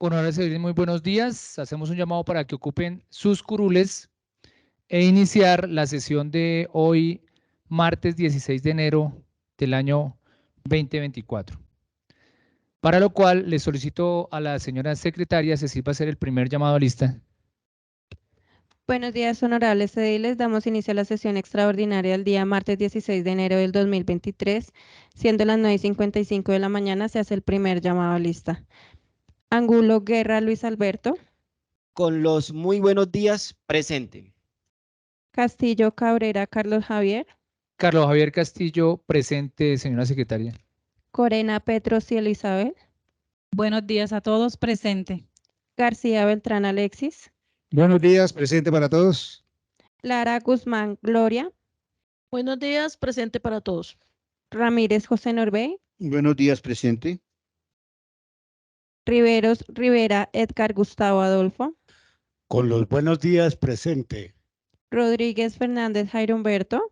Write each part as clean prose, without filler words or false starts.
Honorables ediles, muy buenos días. Hacemos un llamado para que ocupen sus curules e iniciar la sesión de hoy, martes 16 de enero del año 2024. Para lo cual le solicito a la señora secretaria si va a ser el primer llamado a lista. Buenos días, honorables ediles. Damos inicio a la sesión extraordinaria del día martes 16 de enero del 2023. Siendo las 9:55 de la mañana, se hace el primer llamado a lista. Angulo Guerra Luis Alberto. Con los muy buenos días, presente. Castillo Cabrera Carlos Javier. Carlos Javier Castillo, presente, señora secretaria. Corena Petro Cielo Isabel. Buenos días a todos, presente. García Beltrán Alexis. Buenos días, presente para todos. Lara Guzmán Gloria. Buenos días, presente para todos. Ramírez José Norbey. Buenos días, presente. Riveros Rivera Edgar Gustavo Adolfo. Con los buenos días, presente. Rodríguez Fernández Jairo Humberto.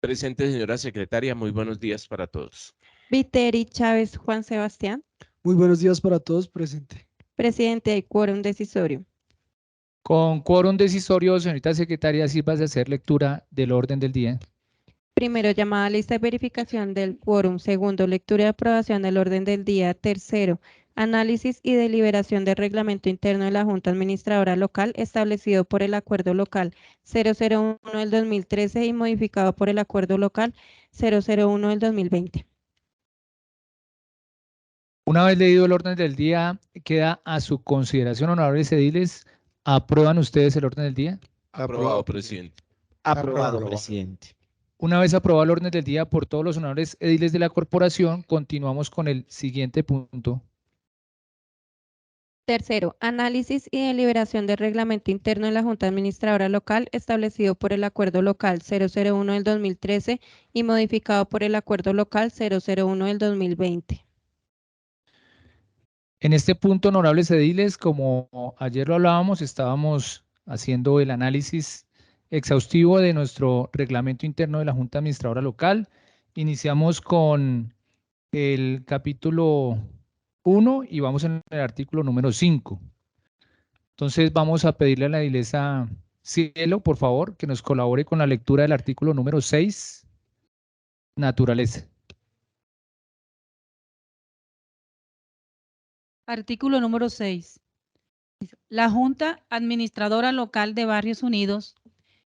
Presente, señora secretaria. Muy buenos días para todos. Viteri Chávez Juan Sebastián. Muy buenos días para todos, presente. Presidente, hay quórum decisorio. Con quórum decisorio, señorita secretaria, sirva de hacer lectura del orden del día. Primero, llamada a lista de verificación del quórum. Segundo, lectura y aprobación del orden del día. Tercero, análisis y deliberación del reglamento interno de la Junta Administradora Local establecido por el Acuerdo Local 001 del 2013 y modificado por el Acuerdo Local 001 del 2020. Una vez leído el orden del día, queda a su consideración, honorables ediles. ¿Aprueban ustedes el orden del día? Aprobado, presidente. Aprobado, presidente. Una vez aprobado el orden del día por todos los honorables ediles de la corporación, continuamos con el siguiente punto. Tercero, análisis y deliberación del reglamento interno de la Junta Administradora Local establecido por el Acuerdo Local 001 del 2013 y modificado por el Acuerdo Local 001 del 2020. En este punto, honorables ediles, como ayer lo hablábamos, estábamos haciendo el análisis exhaustivo de nuestro reglamento interno de la Junta Administradora Local. Iniciamos con el capítulo 1 y vamos en el artículo número 5. Entonces vamos a pedirle a la edilesa Cielo, por favor, que nos colabore con la lectura del artículo número 6, naturaleza. Artículo número 6. La Junta Administradora Local de Barrios Unidos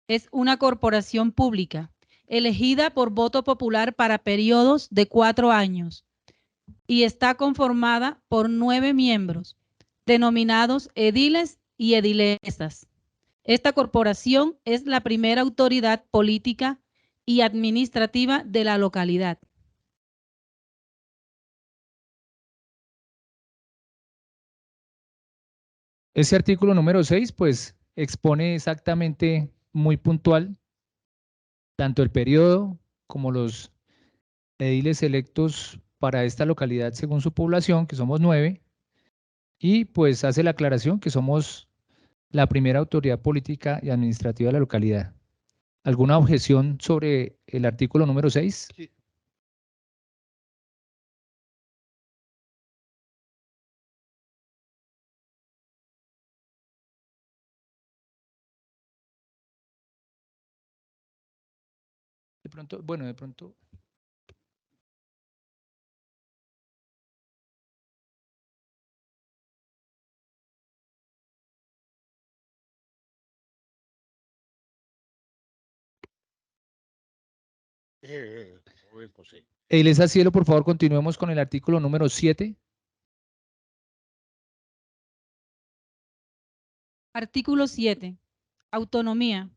es una corporación pública elegida por voto popular para periodos de 4 años y está conformada por 9 miembros, denominados ediles y edilesas. Esta corporación es la primera autoridad política y administrativa de la localidad. Ese artículo número 6, pues, expone exactamente, muy puntual, tanto el periodo como los ediles electos para esta localidad según su población, que somos 9, y pues hace la aclaración que somos la primera autoridad política y administrativa de la localidad. ¿Alguna objeción sobre el artículo número 6? Sí. De pronto, bueno, de pronto. Edilesa Cielo, por favor, continuemos con el artículo número 7. Artículo 7. Autonomía.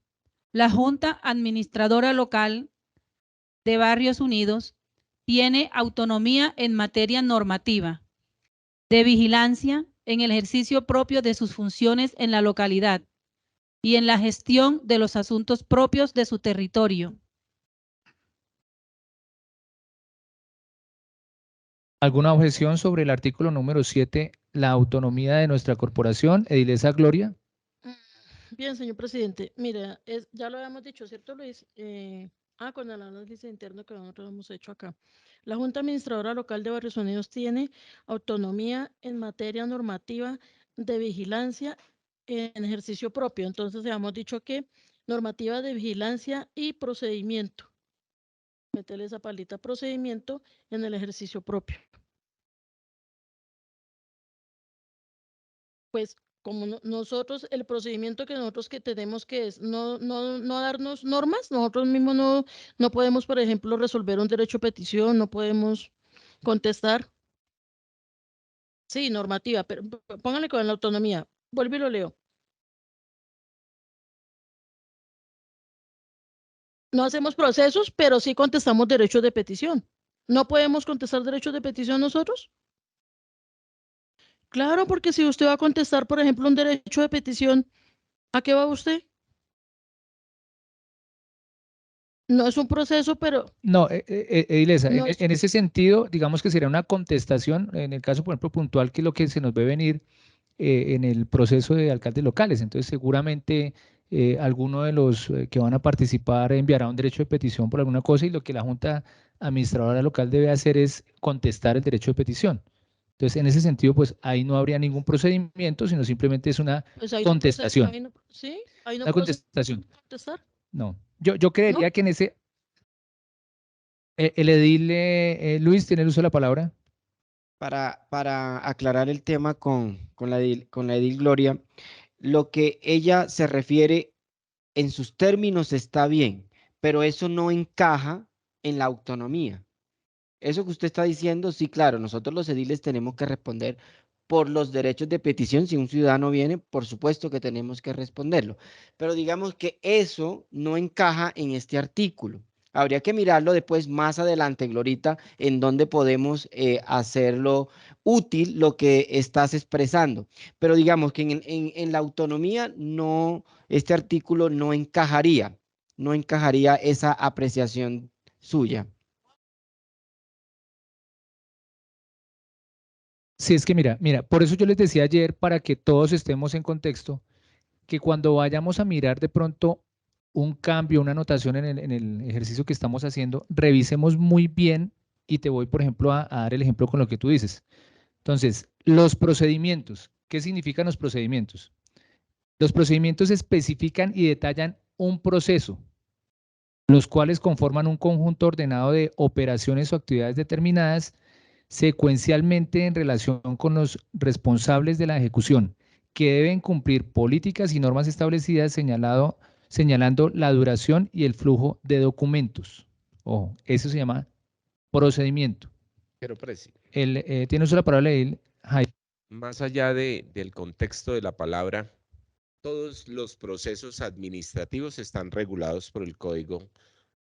La Junta Administradora Local de Barrios Unidos tiene autonomía en materia normativa, de vigilancia en el ejercicio propio de sus funciones en la localidad y en la gestión de los asuntos propios de su territorio. ¿Alguna objeción sobre el artículo número 7, la autonomía de nuestra corporación? Edilesa Gloria. Bien, señor presidente. Mira, ya lo habíamos dicho, ¿cierto, Luis? Con el análisis interno que nosotros hemos hecho acá. La Junta Administradora Local de Barrios Unidos tiene autonomía en materia normativa de vigilancia en ejercicio propio. Entonces, habíamos dicho que normativa de vigilancia y procedimiento. Meterle esa palita procedimiento en el ejercicio propio. Pues como nosotros, el procedimiento que nosotros que tenemos que es no darnos normas, nosotros mismos no podemos, por ejemplo, resolver un derecho a petición, no podemos contestar. Sí, normativa, pero póngale con la autonomía. Vuelvo y lo leo. No hacemos procesos, pero sí contestamos derechos de petición. ¿No podemos contestar derechos de petición nosotros? Claro, porque si usted va a contestar, por ejemplo, un derecho de petición, ¿a qué va usted? No es un proceso, pero No, Edilesa, no es- en ese sentido, digamos que sería una contestación, en el caso, por ejemplo, puntual, que es lo que se nos ve venir en el proceso de alcaldes locales. Entonces, seguramente alguno de los que van a participar enviará un derecho de petición por alguna cosa y lo que la Junta Administradora Local debe hacer es contestar el derecho de petición. Entonces, en ese sentido, pues ahí no habría ningún procedimiento, sino simplemente es una pues ahí contestación. sí, ahí no Una procede contestación. contestar. No, yo creería ¿No? que en ese, el edil Luis tiene el uso de la palabra. Para aclarar el tema con la edil Gloria, lo que ella se refiere en sus términos está bien, pero eso no encaja en la autonomía. Eso que usted está diciendo, sí, claro, nosotros los ediles tenemos que responder por los derechos de petición. Si un ciudadano viene, por supuesto que tenemos que responderlo. Pero digamos que eso no encaja en este artículo. Habría que mirarlo después más adelante, Glorita, en donde podemos hacerlo útil lo que estás expresando. Pero digamos que en la autonomía no, este artículo no encajaría esa apreciación suya. Sí, es que mira, por eso yo les decía ayer, para que todos estemos en contexto, que cuando vayamos a mirar de pronto un cambio, una anotación en el ejercicio que estamos haciendo, revisemos muy bien y te voy, por ejemplo, a dar el ejemplo con lo que tú dices. Entonces, los procedimientos. ¿Qué significan los procedimientos? Los procedimientos especifican y detallan un proceso, los cuales conforman un conjunto ordenado de operaciones o actividades determinadas secuencialmente en relación con los responsables de la ejecución, que deben cumplir políticas y normas establecidas señalando la duración y el flujo de documentos. Ojo, eso se llama procedimiento. Pero, Presi, Tiene usted la palabra, Jaime. más allá del contexto de la palabra, todos los procesos administrativos están regulados por el Código,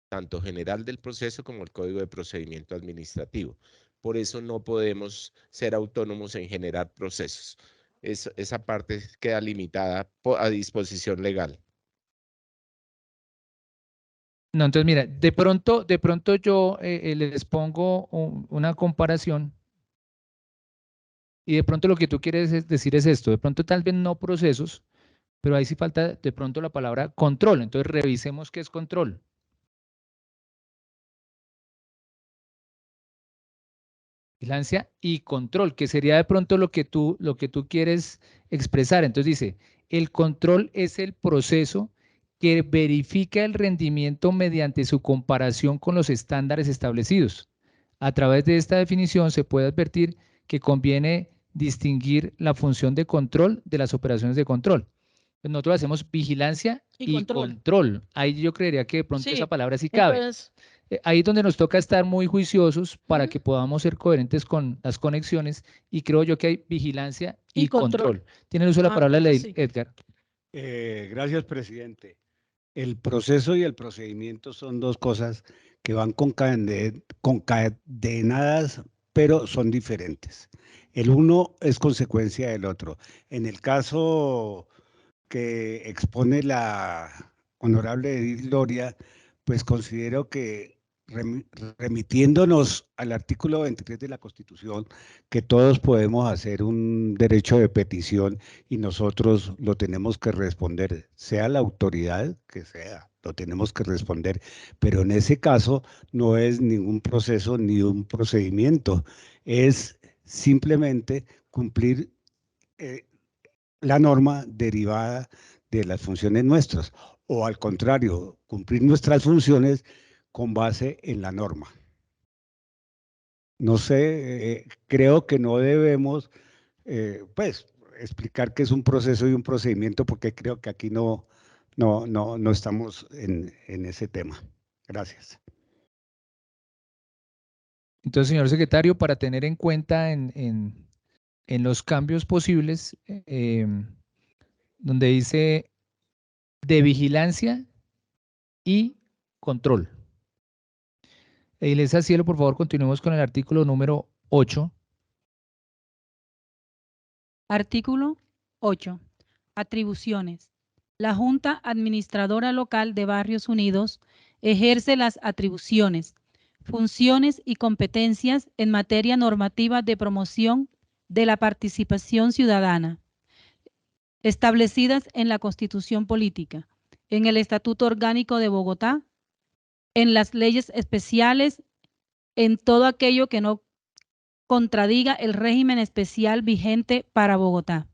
tanto general del proceso como el Código de Procedimiento Administrativo. Por eso no podemos ser autónomos en generar procesos. Esa parte queda limitada a disposición legal. No, entonces mira, de pronto yo les pongo una comparación y de pronto lo que tú quieres decir es esto, de pronto tal vez no procesos, pero ahí sí falta de pronto la palabra control. Entonces revisemos qué es control. Vigilancia y control, que sería de pronto lo que tú quieres expresar. Entonces dice, el control es el proceso que verifica el rendimiento mediante su comparación con los estándares establecidos. A través de esta definición se puede advertir que conviene distinguir la función de control de las operaciones de control. Pues nosotros hacemos vigilancia y control. Ahí yo creería que de pronto esa palabra sí cabe. Entonces, Ahí es donde nos toca estar muy juiciosos para que podamos ser coherentes con las conexiones y creo yo que hay vigilancia y control. Tiene el uso de la palabra, sí. Edgar. Gracias, presidente. El proceso y el procedimiento son dos cosas que van concadenadas, pero son diferentes. El uno es consecuencia del otro. En el caso que expone la honorable Edith Gloria, pues considero que remitiéndonos al artículo 23 de la Constitución, que todos podemos hacer un derecho de petición y nosotros lo tenemos que responder, sea la autoridad que sea, lo tenemos que responder, pero en ese caso no es ningún proceso ni un procedimiento, es simplemente cumplir la norma derivada de las funciones nuestras, o al contrario, cumplir nuestras funciones con base en la norma. No sé, creo que no debemos, pues, explicar qué es un proceso y un procedimiento, porque creo que aquí no estamos en ese tema. Gracias. Entonces, señor secretario, para tener en cuenta en los cambios posibles, donde dice de vigilancia y control. Ilesa Cielo, por favor, continuemos con el artículo número 8. Artículo 8. Atribuciones. La Junta Administradora Local de Barrios Unidos ejerce las atribuciones, funciones y competencias en materia normativa de promoción de la participación ciudadana, establecidas en la Constitución Política, en el Estatuto Orgánico de Bogotá, en las leyes especiales, en todo aquello que no contradiga el régimen especial vigente para Bogotá.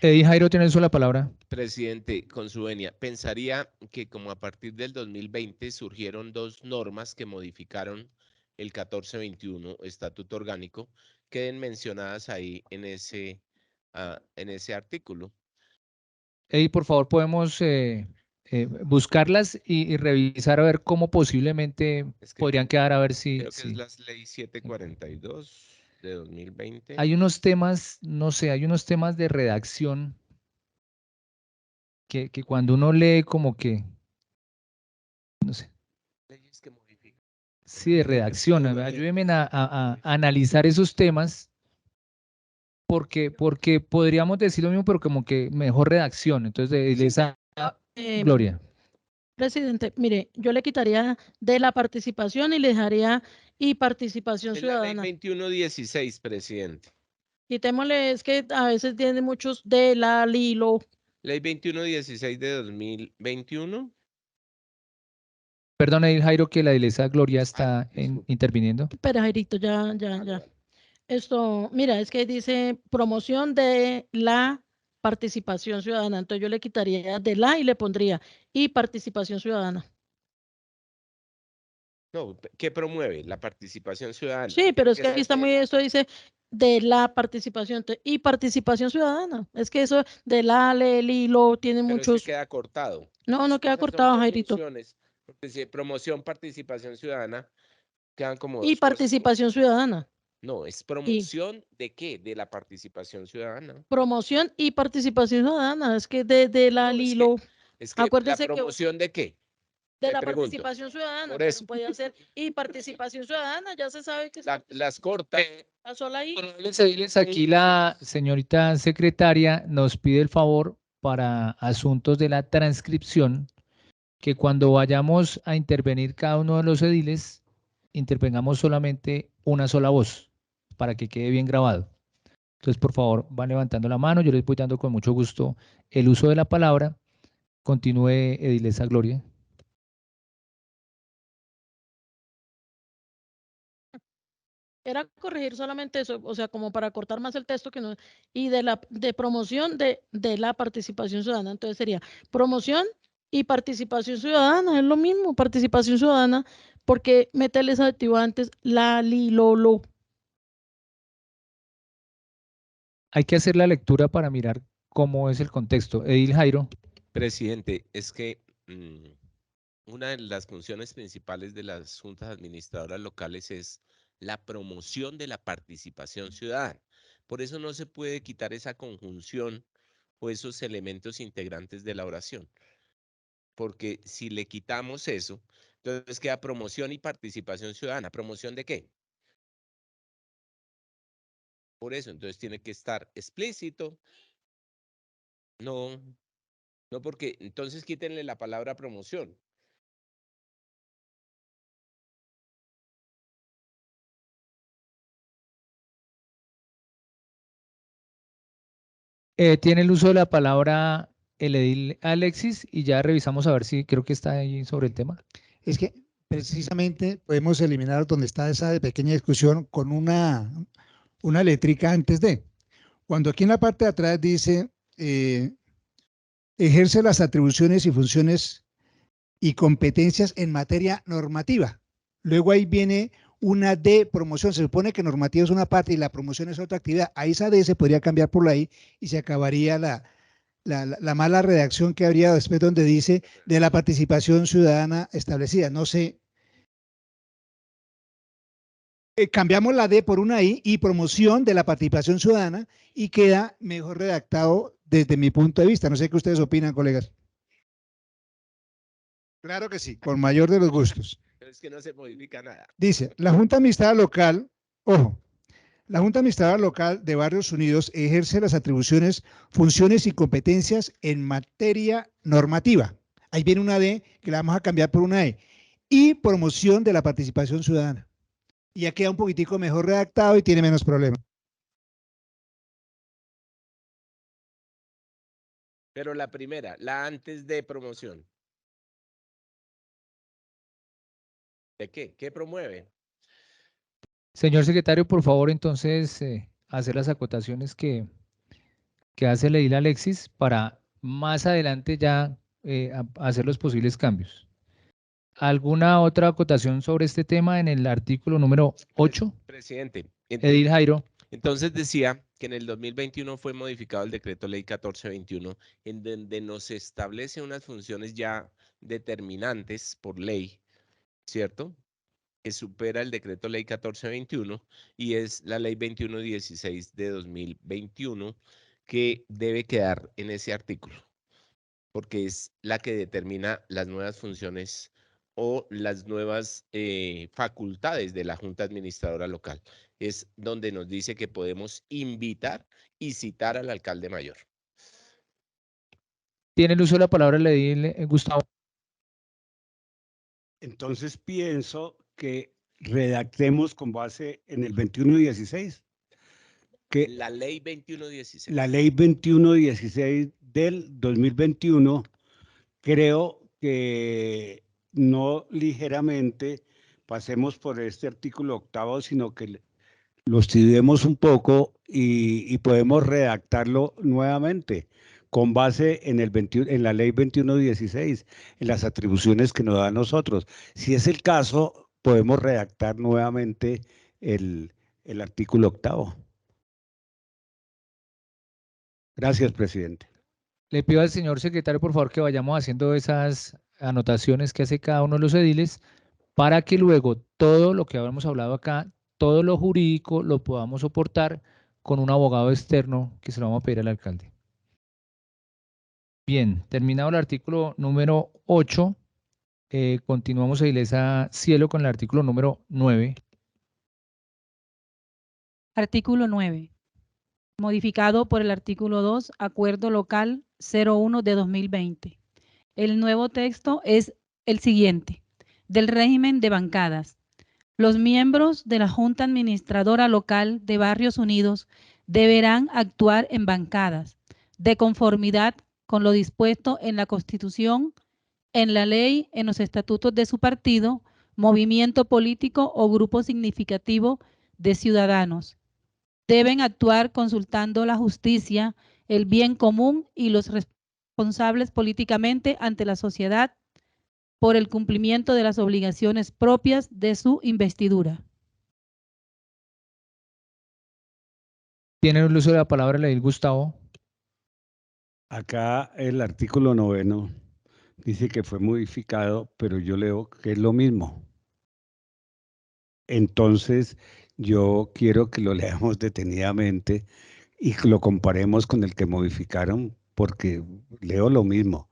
Edil Jairo, tiene la palabra. Presidente, con su venia, pensaría que como a partir del 2020 surgieron dos normas que modificaron el 1421 Estatuto Orgánico, queden mencionadas ahí en ese artículo. Edil, por favor, podemos buscarlas y revisar a ver cómo posiblemente podrían quedar, a ver si... Creo que es la ley 742 de 2020. Hay unos temas, no sé, hay unos temas de redacción que cuando uno lee como que, no sé. Leyes que modifican. Sí, de redacción. Ayúdenme a analizar esos temas porque podríamos decir lo mismo, pero como que mejor redacción. Entonces, de esa Gloria. Presidente, mire, yo le quitaría de la participación y le dejaría y participación Es la ley ciudadana. 2116, presidente. Quitémosle, es que a veces tiene muchos de la Lilo. Ley 2116 de 2021. Perdón, Edil Jairo, que la Ilesa Gloria está interviniendo. Espera, Jairito, ya. Esto, mira, es que dice promoción de la participación ciudadana. Entonces yo le quitaría de la y le pondría y participación ciudadana. No, ¿qué promueve? La participación ciudadana. Sí, pero es que aquí está muy, esto dice de la participación y participación ciudadana. Es que eso de la, le, li, lo, tiene pero muchos. es que queda cortado. No queda cortado, Jairito. Porque si promoción, participación ciudadana, quedan como Y participación ciudadana. No, es promoción de qué? De la participación ciudadana. Promoción y participación ciudadana. Es que de la No, Lilo. Es que Acuérdese la promoción de qué? De la pregunto. participación ciudadana. Por eso. Puede hacer y participación ciudadana, ya se sabe que las corta. sola ahí. Aquí la señorita secretaria nos pide el favor para asuntos de la transcripción que cuando vayamos a intervenir cada uno de los ediles, intervengamos solamente una sola voz para que quede bien grabado. Entonces, por favor, van levantando la mano, yo les voy dando con mucho gusto el uso de la palabra. Continúe, Edilesa Gloria. Era corregir solamente eso, o sea, como para cortar más el texto que no, y de promoción de la participación ciudadana. Entonces sería promoción y participación ciudadana, es lo mismo, participación ciudadana, porque mételes adjetivo antes, la, li, lo. Hay que hacer la lectura para mirar cómo es el contexto. Edil Jairo. Presidente, es que una de las funciones principales de las juntas administradoras locales es la promoción de la participación ciudadana. Por eso no se puede quitar esa conjunción o esos elementos integrantes de la oración. Porque si le quitamos eso, entonces queda promoción y participación ciudadana. ¿Promoción de qué? Por eso, entonces tiene que estar explícito. No, porque entonces quítenle la palabra promoción. Tiene el uso de la palabra el edil Alexis y ya revisamos a ver si creo que está ahí sobre el tema. Es que precisamente podemos eliminar donde está esa pequeña discusión con una letrica antes de. Cuando aquí en la parte de atrás dice ejerce las atribuciones y funciones y competencias en materia normativa. Luego ahí viene una D, promoción. Se supone que normativa es una parte y la promoción es otra actividad. Ahí esa D se podría cambiar por la I y se acabaría la mala redacción que habría después donde dice de la participación ciudadana establecida. No sé. Cambiamos la D por una I y promoción de la participación ciudadana y queda mejor redactado desde mi punto de vista. No sé qué ustedes opinan, colegas. Claro que sí, con mayor de los gustos. Pero es que no se modifica nada. Dice, la Junta Administradora Local, ojo, la Junta Administradora Local de Barrios Unidos ejerce las atribuciones, funciones y competencias en materia normativa. Ahí viene una D que la vamos a cambiar por una E. Y promoción de la participación ciudadana. Y ya queda un poquitico mejor redactado y tiene menos problemas. Pero la primera, la antes de promoción. ¿De qué? ¿Qué promueve? Señor secretario, por favor, entonces, hacer las acotaciones que hace el edil Alexis para más adelante ya hacer los posibles cambios. ¿Alguna otra acotación sobre este tema en el artículo número 8? Presidente. Edil Jairo. Entonces decía que en el 2021 fue modificado el decreto ley 1421, en donde nos establece unas funciones ya determinantes por ley, ¿cierto? Que supera el decreto ley 1421 y es la ley 2116 de 2021 que debe quedar en ese artículo, porque es la que determina las nuevas funciones o las nuevas facultades de la Junta Administradora Local. Es donde nos dice que podemos invitar y citar al alcalde mayor. Tiene el uso de la palabra el edil Gustavo. Entonces pienso que redactemos con base en el 2116. Que la ley 2116. La ley 2116 del 2021, creo que no ligeramente pasemos por este artículo 8º, sino que lo estudiemos un poco y podemos redactarlo nuevamente con base en, en la ley 2116, en las atribuciones que nos da a nosotros. Si es el caso, podemos redactar nuevamente el artículo 8º. Gracias, presidente. Le pido al señor secretario, por favor, que vayamos haciendo esas anotaciones que hace cada uno de los ediles para que luego todo lo que habíamos hablado acá, todo lo jurídico, lo podamos soportar con un abogado externo que se lo vamos a pedir al alcalde. Bien, terminado el artículo número 8, continuamos edilesa Cielo con el artículo número 9. Artículo 9. Modificado por el artículo 2, Acuerdo Local 01 de 2020. El nuevo texto es el siguiente. Del régimen de bancadas. Los miembros de la Junta Administradora Local de Barrios Unidos deberán actuar en bancadas, de conformidad con lo dispuesto en la Constitución, en la ley, en los estatutos de su partido, movimiento político o grupo significativo de ciudadanos. Deben actuar consultando la justicia, el bien común y los responsables políticamente ante la sociedad por el cumplimiento de las obligaciones propias de su investidura. Tiene el uso de la palabra el edil Gustavo. Acá el artículo 9 dice que fue modificado, pero yo leo que es lo mismo. Entonces, yo quiero que lo leamos detenidamente y que lo comparemos con el que modificaron, porque leo lo mismo.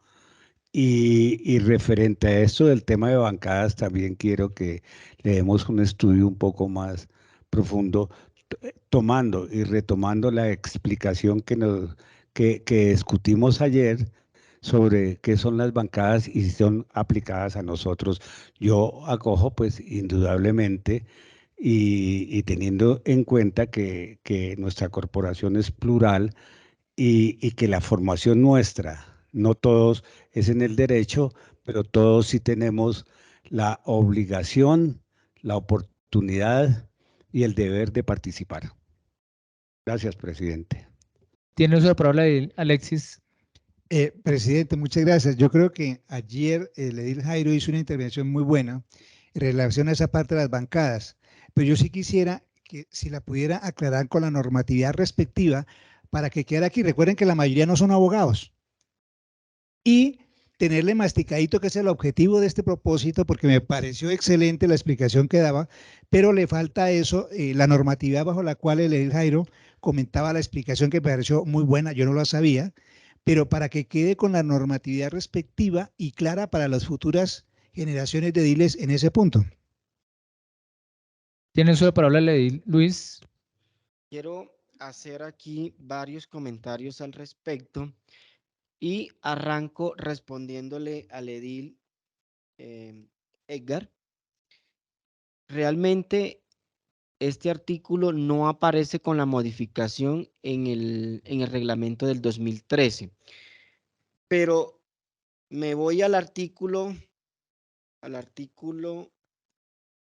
Y referente a esto del tema de bancadas, también quiero que le demos un estudio un poco más profundo, tomando y retomando la explicación que discutimos ayer sobre qué son las bancadas y si son aplicadas a nosotros. Yo acojo, pues, indudablemente, y teniendo en cuenta que nuestra corporación es plural y que la formación nuestra No todos es en el derecho, pero todos sí tenemos la obligación, la oportunidad y el deber de participar. Gracias, presidente. Tiene uso de palabra Alexis. Presidente, muchas gracias. Yo creo que ayer el edil Jairo hizo una intervención muy buena en relación a esa parte de las bancadas, pero yo sí quisiera que si la pudiera aclarar con la normatividad respectiva para que quede aquí. Recuerden que la mayoría no son abogados y tenerle masticadito, que es el objetivo de este propósito, porque me pareció excelente la explicación que daba, pero le falta eso, la normatividad bajo la cual el edil Jairo comentaba la explicación que me pareció muy buena, yo no la sabía, pero para que quede con la normatividad respectiva y clara para las futuras generaciones de ediles en ese punto. Tiene uso de palabra Luis. Quiero hacer aquí varios comentarios al respecto y arranco respondiéndole al edil Edgar. Realmente este artículo no aparece con la modificación en el reglamento del 2013, pero me voy al artículo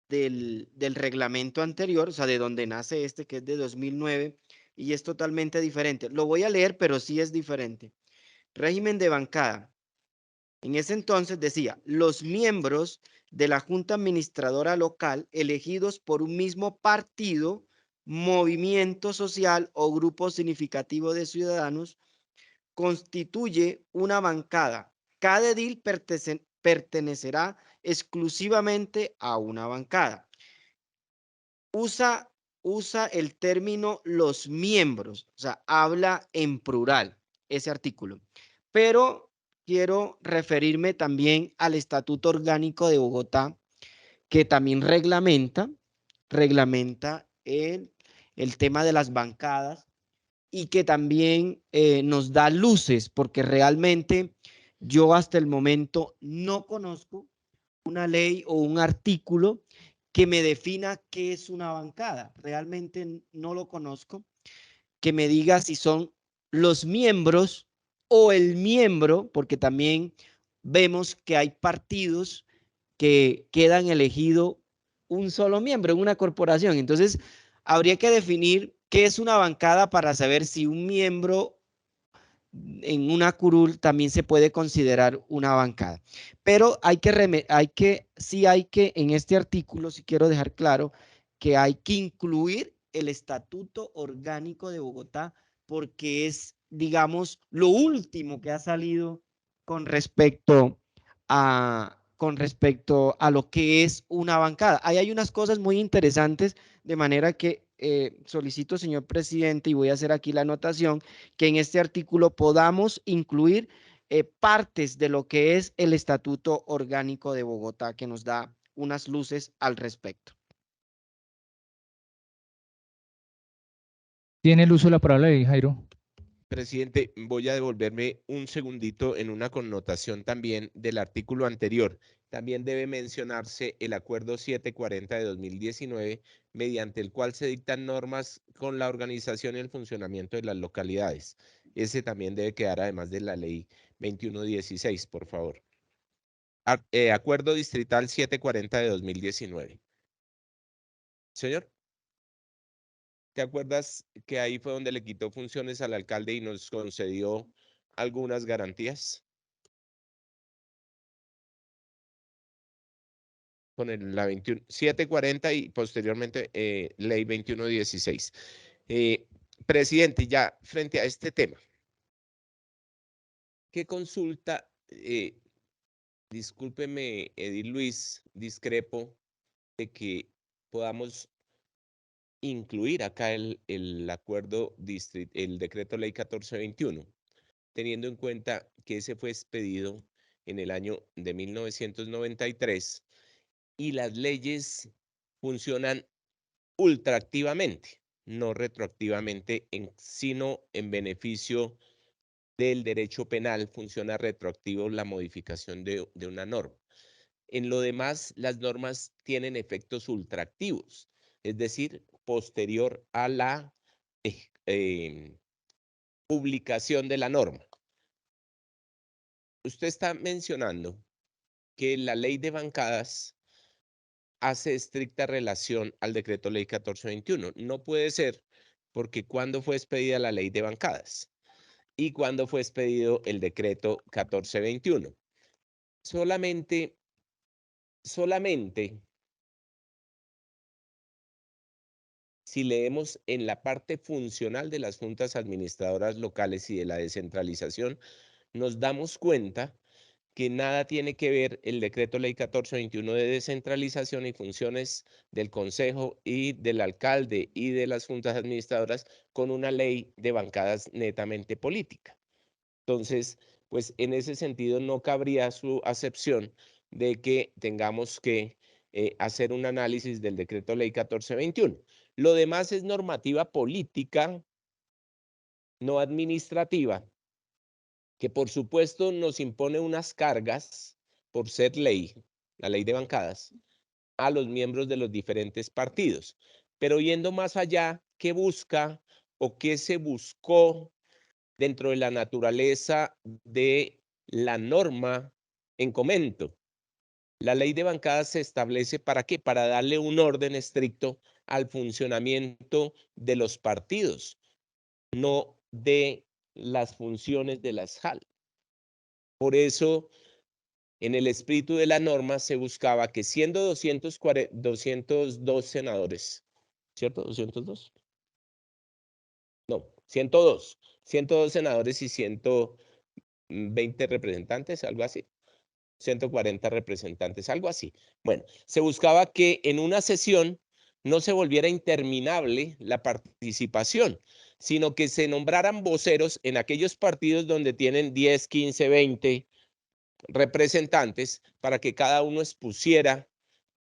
del reglamento anterior, o sea, de donde nace este, que es de 2009, y es totalmente diferente. Lo voy a leer, pero sí es diferente. Régimen de bancada. En ese entonces decía, los miembros de la Junta Administradora Local elegidos por un mismo partido, movimiento social o grupo significativo de ciudadanos constituye una bancada. Cada edil pertenecerá exclusivamente a una bancada. Usa el término los miembros, o sea, habla en plural ese artículo. Pero quiero referirme también al Estatuto Orgánico de Bogotá, que también reglamenta el tema de las bancadas y que también nos da luces, porque realmente yo hasta el momento no conozco una ley o un artículo que me defina qué es una bancada. Realmente no lo conozco. Que me diga si son los miembros o el miembro, porque también vemos que hay partidos que quedan elegido un solo miembro en una corporación. Entonces, habría que definir qué es una bancada para saber si un miembro en una curul también se puede considerar una bancada. Pero sí hay que, en este artículo, sí quiero dejar claro que hay que incluir el Estatuto Orgánico de Bogotá porque es, digamos, lo último que ha salido con respecto a lo que es una bancada. Ahí hay unas cosas muy interesantes, de manera que solicito, señor presidente, y voy a hacer aquí la anotación, que en este artículo podamos incluir partes de lo que es el Estatuto Orgánico de Bogotá, que nos da unas luces al respecto. Tiene el uso de la palabra Jairo. Presidente, voy a devolverme un segundito en una connotación también del artículo anterior. También debe mencionarse el Acuerdo 740 de 2019, mediante el cual se dictan normas con la organización y el funcionamiento de las localidades. Ese también debe quedar además de la Ley 2116, por favor. Acuerdo Distrital 740 de 2019. Señor. ¿Te acuerdas que ahí fue donde le quitó funciones al alcalde y nos concedió algunas garantías? Con la 740 y posteriormente ley 2116. Presidente, ya frente a este tema, ¿qué consulta? Discúlpeme, Edil Luis, discrepo de que podamos incluir acá el acuerdo, el decreto ley 1421, teniendo en cuenta que ese fue expedido en el año de 1993 y las leyes funcionan ultraactivamente, no retroactivamente, sino en beneficio del derecho penal, funciona retroactivo la modificación de una norma. En lo demás, las normas tienen efectos ultraactivos, es decir, posterior a la publicación de la norma. usted está mencionando que la ley de bancadas hace estricta relación al decreto ley 1421. No puede ser, porque ¿cuándo fue expedida la ley de bancadas? ¿Y cuándo fue expedido el decreto 1421? Solamente si leemos en la parte funcional de las juntas administradoras locales y de la descentralización, nos damos cuenta que nada tiene que ver el decreto ley 1421 de descentralización y funciones del consejo y del alcalde y de las juntas administradoras con una ley de bancadas netamente política. Entonces, pues en ese sentido no cabría su acepción de que tengamos que hacer un análisis del decreto ley 1421. Lo demás es normativa política, no administrativa, que por supuesto nos impone unas cargas por ser ley, la ley de bancadas, a los miembros de los diferentes partidos. Pero yendo más allá, ¿qué busca o qué se buscó dentro de la naturaleza de la norma en comento? La ley de bancadas se establece ¿para qué? Para darle un orden estricto al funcionamiento de los partidos, no de las funciones de las JAL. Por eso, en el espíritu de la norma se buscaba que siendo 202 senadores, ¿cierto? 202. No, 102 senadores y 120 representantes, algo así. 140 representantes, algo así. Bueno, se buscaba que en una sesión no se volviera interminable la participación, sino que se nombraran voceros en aquellos partidos donde tienen 10, 15, 20 representantes para que cada uno expusiera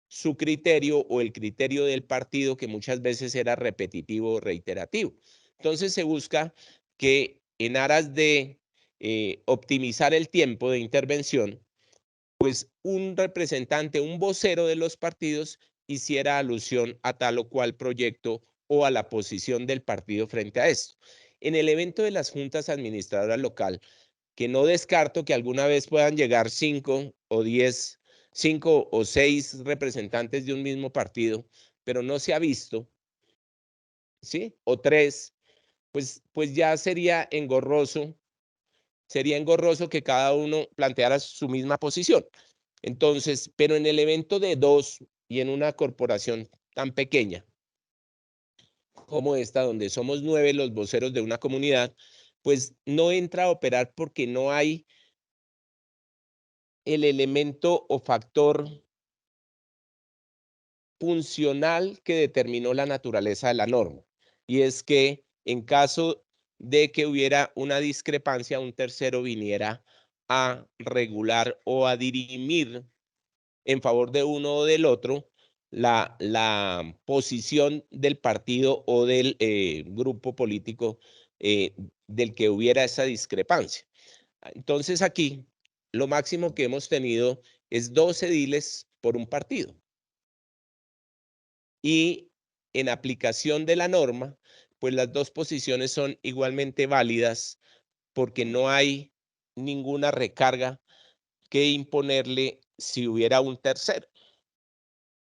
su criterio o el criterio del partido, que muchas veces era repetitivo o reiterativo. Entonces se busca que en aras de optimizar el tiempo de intervención, pues un representante, un vocero de los partidos hiciera alusión a tal o cual proyecto o a la posición del partido frente a esto. En el evento de las juntas administradoras local, que no descarto que alguna vez puedan llegar 5 o 10, 5 o 6 representantes de un mismo partido, pero no se ha visto, ¿sí? O 3, pues ya sería engorroso que cada uno planteara su misma posición. Entonces, pero en el evento de 2 y en una corporación tan pequeña como esta, donde somos 9 los voceros de una comunidad, pues no entra a operar porque no hay el elemento o factor funcional que determinó la naturaleza de la norma. Y es que en caso de que hubiera una discrepancia, un tercero viniera a regular o a dirimir en favor de uno o del otro la posición del partido o del grupo político del que hubiera esa discrepancia. Entonces aquí lo máximo que hemos tenido es 2 ediles por un partido. Y en aplicación de la norma, pues las 2 posiciones son igualmente válidas porque no hay ninguna recarga que imponerle si hubiera un tercero.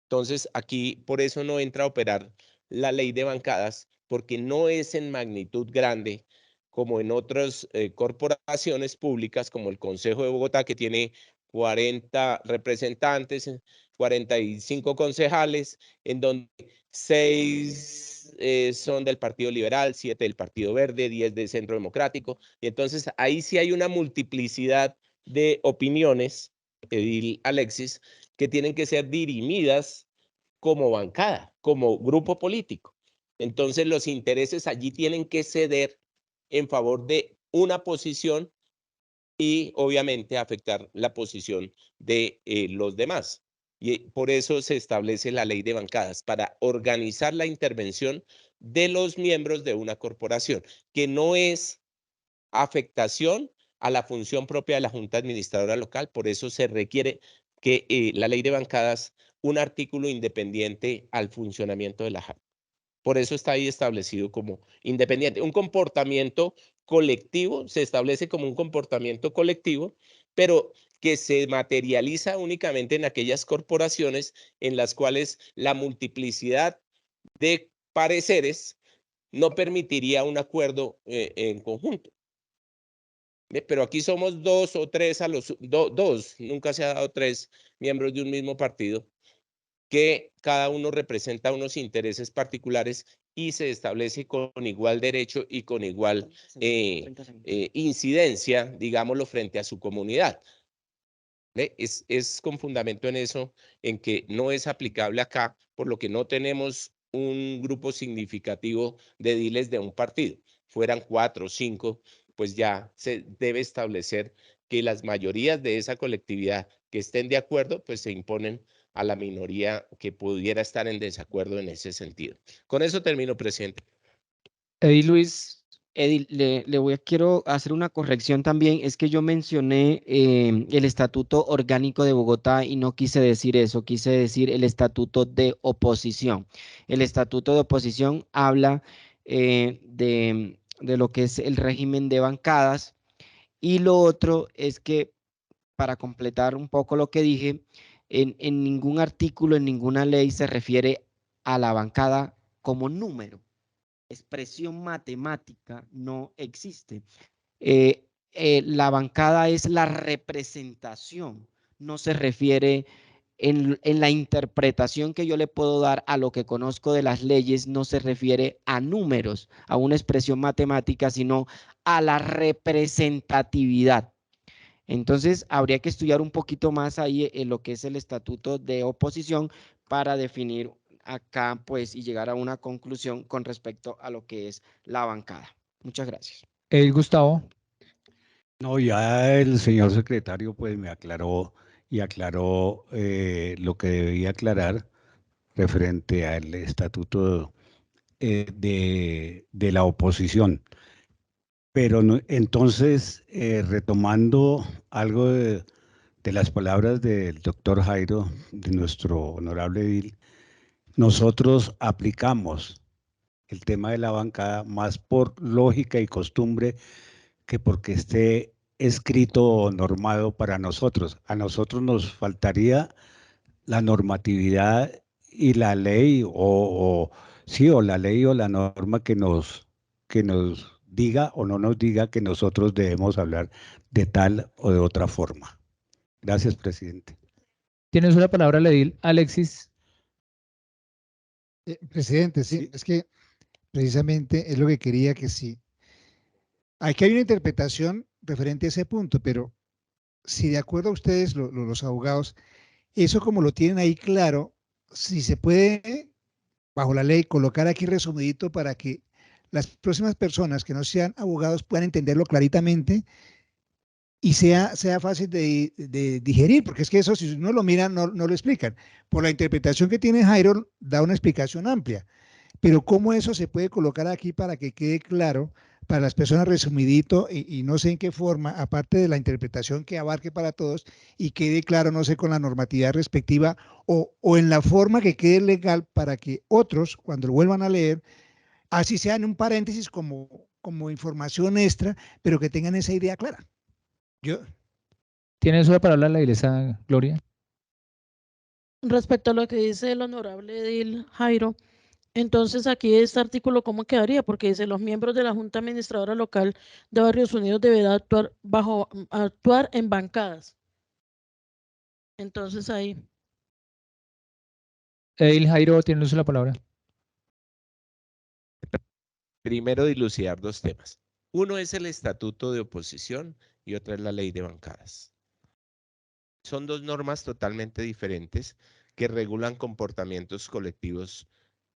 Entonces, aquí por eso no entra a operar la ley de bancadas, porque no es en magnitud grande como en otras corporaciones públicas, como el Consejo de Bogotá, que tiene 40 representantes, 45 concejales, en donde 6 son del Partido Liberal, 7 del Partido Verde, 10 del Centro Democrático. Y entonces ahí sí hay una multiplicidad de opiniones, Edil Alexis, que tienen que ser dirimidas como bancada, como grupo político. Entonces los intereses allí tienen que ceder en favor de una posición y obviamente afectar la posición de los demás. Y por eso se establece la ley de bancadas, para organizar la intervención de los miembros de una corporación, que no es afectación a la función propia de la Junta Administradora Local. Por eso se requiere que la ley de bancadas, un artículo independiente al funcionamiento de la JAL. Por eso está ahí establecido como independiente. Un comportamiento colectivo se establece como un comportamiento colectivo pero que se materializa únicamente en aquellas corporaciones en las cuales la multiplicidad de pareceres no permitiría un acuerdo en conjunto. Pero aquí somos dos o tres, dos, nunca se ha dado tres miembros de un mismo partido, que cada uno representa unos intereses particulares y se establece con igual derecho y con igual incidencia, digámoslo, frente a su comunidad. Es con fundamento en eso, en que no es aplicable acá, por lo que no tenemos un grupo significativo de ediles de un partido. Fueran 4 o 5, pues ya se debe establecer que las mayorías de esa colectividad que estén de acuerdo, pues se imponen a la minoría que pudiera estar en desacuerdo en ese sentido. Con eso termino, presidente. Edil Luis. Edil, quiero hacer una corrección también. Es que yo mencioné el Estatuto Orgánico de Bogotá y no quise decir eso, quise decir el Estatuto de Oposición. El Estatuto de Oposición habla de lo que es el régimen de bancadas, y lo otro es que, para completar un poco lo que dije, en ningún artículo, en ninguna ley se refiere a la bancada como número. Expresión matemática no existe. La bancada es la representación, no se refiere en la interpretación que yo le puedo dar a lo que conozco de las leyes, no se refiere a números, a una expresión matemática, sino a la representatividad. Entonces, habría que estudiar un poquito más ahí en lo que es el estatuto de oposición para definir acá, pues, y llegar a una conclusión con respecto a lo que es la bancada. Muchas gracias. Edil Gustavo. No, ya el señor secretario pues me aclaró y aclaró lo que debía aclarar referente al estatuto de la oposición. Pero entonces, retomando algo de las palabras del doctor Jairo, de nuestro honorable edil, nosotros aplicamos el tema de la bancada más por lógica y costumbre que porque esté escrito o normado para nosotros. A nosotros nos faltaría la normatividad y la ley o la ley o la norma que nos diga o no nos diga que nosotros debemos hablar de tal o de otra forma. Gracias, presidente. Tienes una palabra, Edil Alexis. Presidente, sí, Sí. es que precisamente es lo que quería que sí. Aquí hay una interpretación referente a ese punto, pero si de acuerdo a ustedes, los abogados, eso como lo tienen ahí claro, si se puede, bajo la ley, colocar aquí resumidito para que las próximas personas que no sean abogados puedan entenderlo claritamente y sea fácil de digerir, porque es que eso, si uno lo mira, no lo explican. Por la interpretación que tiene Jairo, da una explicación amplia, pero cómo eso se puede colocar aquí para que quede claro para las personas resumidito y no sé en qué forma, aparte de la interpretación que abarque para todos y quede claro, no sé, con la normatividad respectiva o en la forma que quede legal para que otros, cuando lo vuelvan a leer, así sea en un paréntesis como información extra, pero que tengan esa idea clara. ¿Tienes una palabra, la iglesia Gloria? Respecto a lo que dice el honorable edil Jairo, entonces aquí este artículo, ¿cómo quedaría? Porque dice, los miembros de la Junta Administradora Local de Barrios Unidos deberán actuar en bancadas. Entonces ahí. Edil Jairo, tienes la palabra. Primero, dilucidar dos temas. Uno es el estatuto de oposición y otra es la ley de bancadas. Son dos normas totalmente diferentes que regulan comportamientos colectivos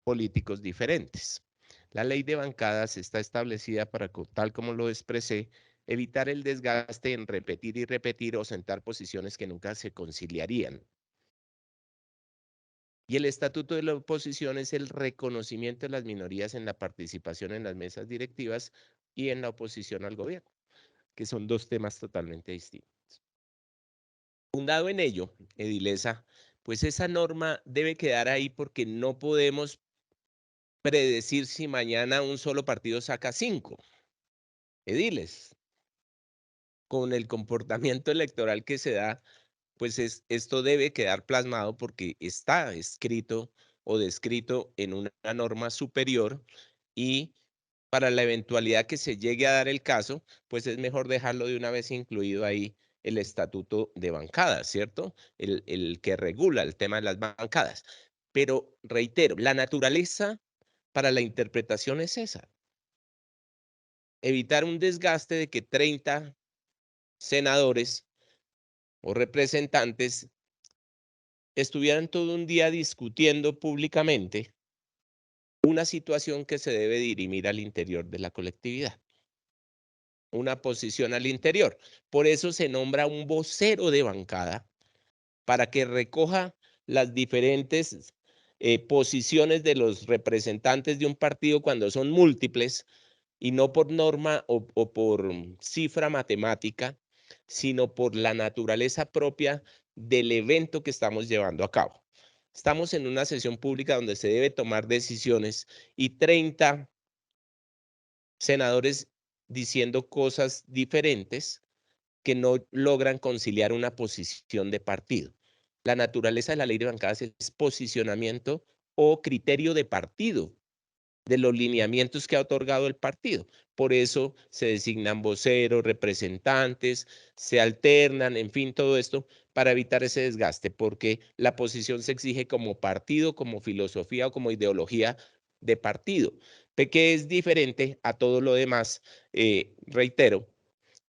políticos diferentes. La ley de bancadas está establecida para, tal como lo expresé, evitar el desgaste en repetir y repetir o sentar posiciones que nunca se conciliarían. Y el estatuto de la oposición es el reconocimiento de las minorías en la participación en las mesas directivas y en la oposición al gobierno, que son dos temas totalmente distintos. Fundado en ello, edilesa, pues esa norma debe quedar ahí porque no podemos predecir si mañana un solo partido saca 5 ediles. con el comportamiento electoral que se da, pues esto debe quedar plasmado porque está escrito o descrito en una norma superior, y para la eventualidad que se llegue a dar el caso, pues es mejor dejarlo de una vez incluido ahí el estatuto de bancadas, ¿cierto? El que regula el tema de las bancadas. Pero reitero, la naturaleza para la interpretación es esa. Evitar un desgaste de que 30 senadores o representantes estuvieran todo un día discutiendo públicamente una situación que se debe dirimir al interior de la colectividad, una posición al interior. Por eso se nombra un vocero de bancada para que recoja las diferentes posiciones de los representantes de un partido cuando son múltiples, y no por norma o por cifra matemática, sino por la naturaleza propia del evento que estamos llevando a cabo. Estamos en una sesión pública donde se debe tomar decisiones y 30 senadores diciendo cosas diferentes que no logran conciliar una posición de partido. La naturaleza de la ley de bancadas es posicionamiento o criterio de partido, de los lineamientos que ha otorgado el partido. Por eso se designan voceros, representantes, se alternan, en fin, todo esto para evitar ese desgaste, porque la posición se exige como partido, como filosofía o como ideología de partido, que es diferente a todo lo demás, reitero,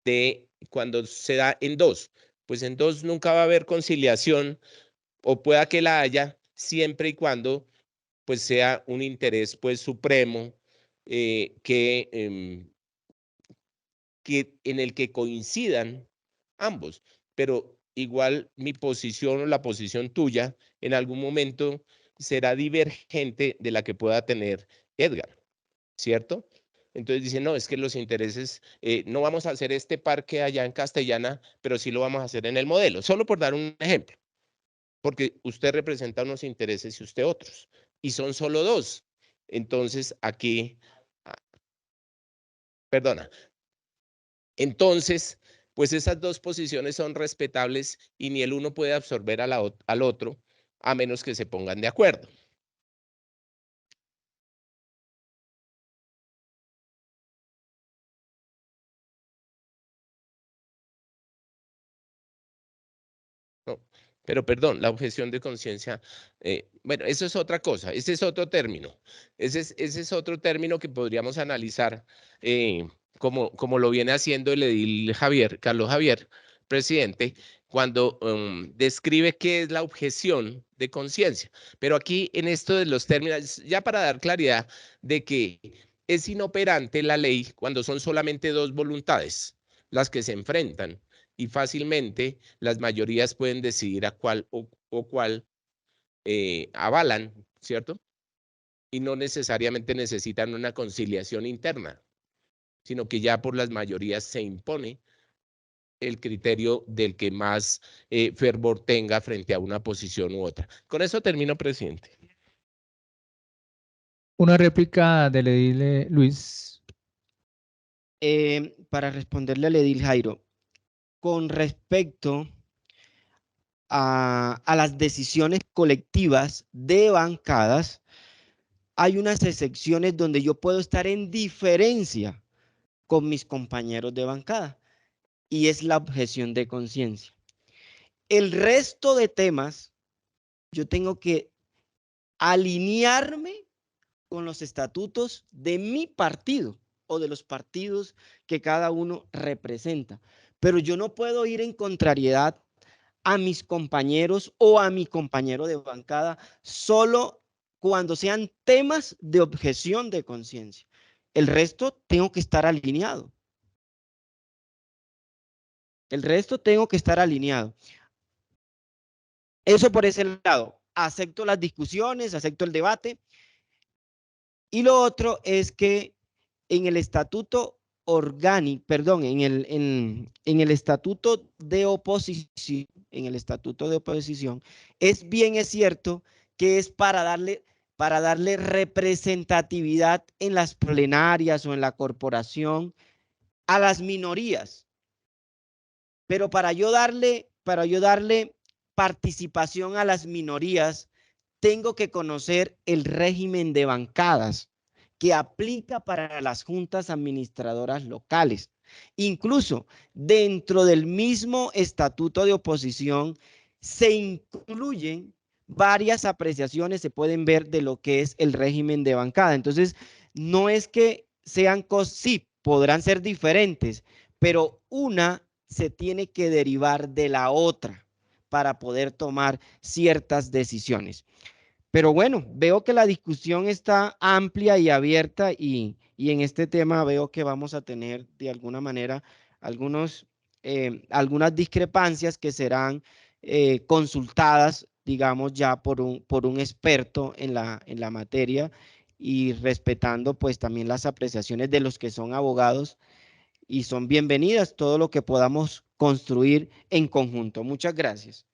de cuando se da en dos. Pues en dos nunca va a haber conciliación, o pueda que la haya, siempre y cuando pues sea un interés pues supremo, que en el que coincidan ambos. Pero igual mi posición o la posición tuya en algún momento será divergente de la que pueda tener Edgar, ¿cierto? Entonces dicen, no, es que los intereses, no vamos a hacer este parque allá en Castellana, pero sí lo vamos a hacer en el modelo, solo por dar un ejemplo, porque usted representa unos intereses y usted otros, y son solo dos. Entonces aquí, perdona, entonces, pues esas dos posiciones son respetables y ni el uno puede absorber al otro a menos que se pongan de acuerdo. No, pero perdón, la objeción de conciencia, bueno, eso es otra cosa, ese es otro término, ese es otro término que podríamos analizar, como lo viene haciendo el edil Carlos Javier, presidente, cuando describe qué es la objeción de conciencia. Pero aquí en esto de los términos, ya para dar claridad de que es inoperante la ley cuando son solamente dos voluntades las que se enfrentan, y fácilmente las mayorías pueden decidir a cuál o cuál avalan, ¿cierto? Y no necesariamente necesitan una conciliación interna, sino que ya por las mayorías se impone el criterio del que más fervor tenga frente a una posición u otra. Con eso termino, presidente. Una réplica del edil Luis. Para responderle al edil Jairo, con respecto a las decisiones colectivas de bancadas, hay unas excepciones donde yo puedo estar en diferencia con mis compañeros de bancada, y es la objeción de conciencia. El resto de temas, yo tengo que alinearme con los estatutos de mi partido o de los partidos que cada uno representa. Pero yo no puedo ir en contrariedad a mis compañeros o a mi compañero de bancada solo cuando sean temas de objeción de conciencia. El resto tengo que estar alineado. El resto tengo que estar alineado. Eso por ese lado. Acepto las discusiones, acepto el debate. Y lo otro es que en el estatuto orgánico, perdón, en el estatuto de oposición, es cierto que es para darle representatividad en las plenarias o en la corporación a las minorías. Pero para yo darle participación a las minorías, tengo que conocer el régimen de bancadas que aplica para las juntas administradoras locales. Incluso dentro del mismo estatuto de oposición se incluyen varias apreciaciones, se pueden ver de lo que es el régimen de bancada. Entonces, no es que sean cosas, sí, podrán ser diferentes, pero una se tiene que derivar de la otra para poder tomar ciertas decisiones. Pero bueno, veo que la discusión está amplia y abierta y en este tema veo que vamos a tener de alguna manera algunas discrepancias que serán consultadas, digamos, ya por un experto en la materia y respetando pues también las apreciaciones de los que son abogados y son bienvenidas todo lo que podamos construir en conjunto. Muchas gracias.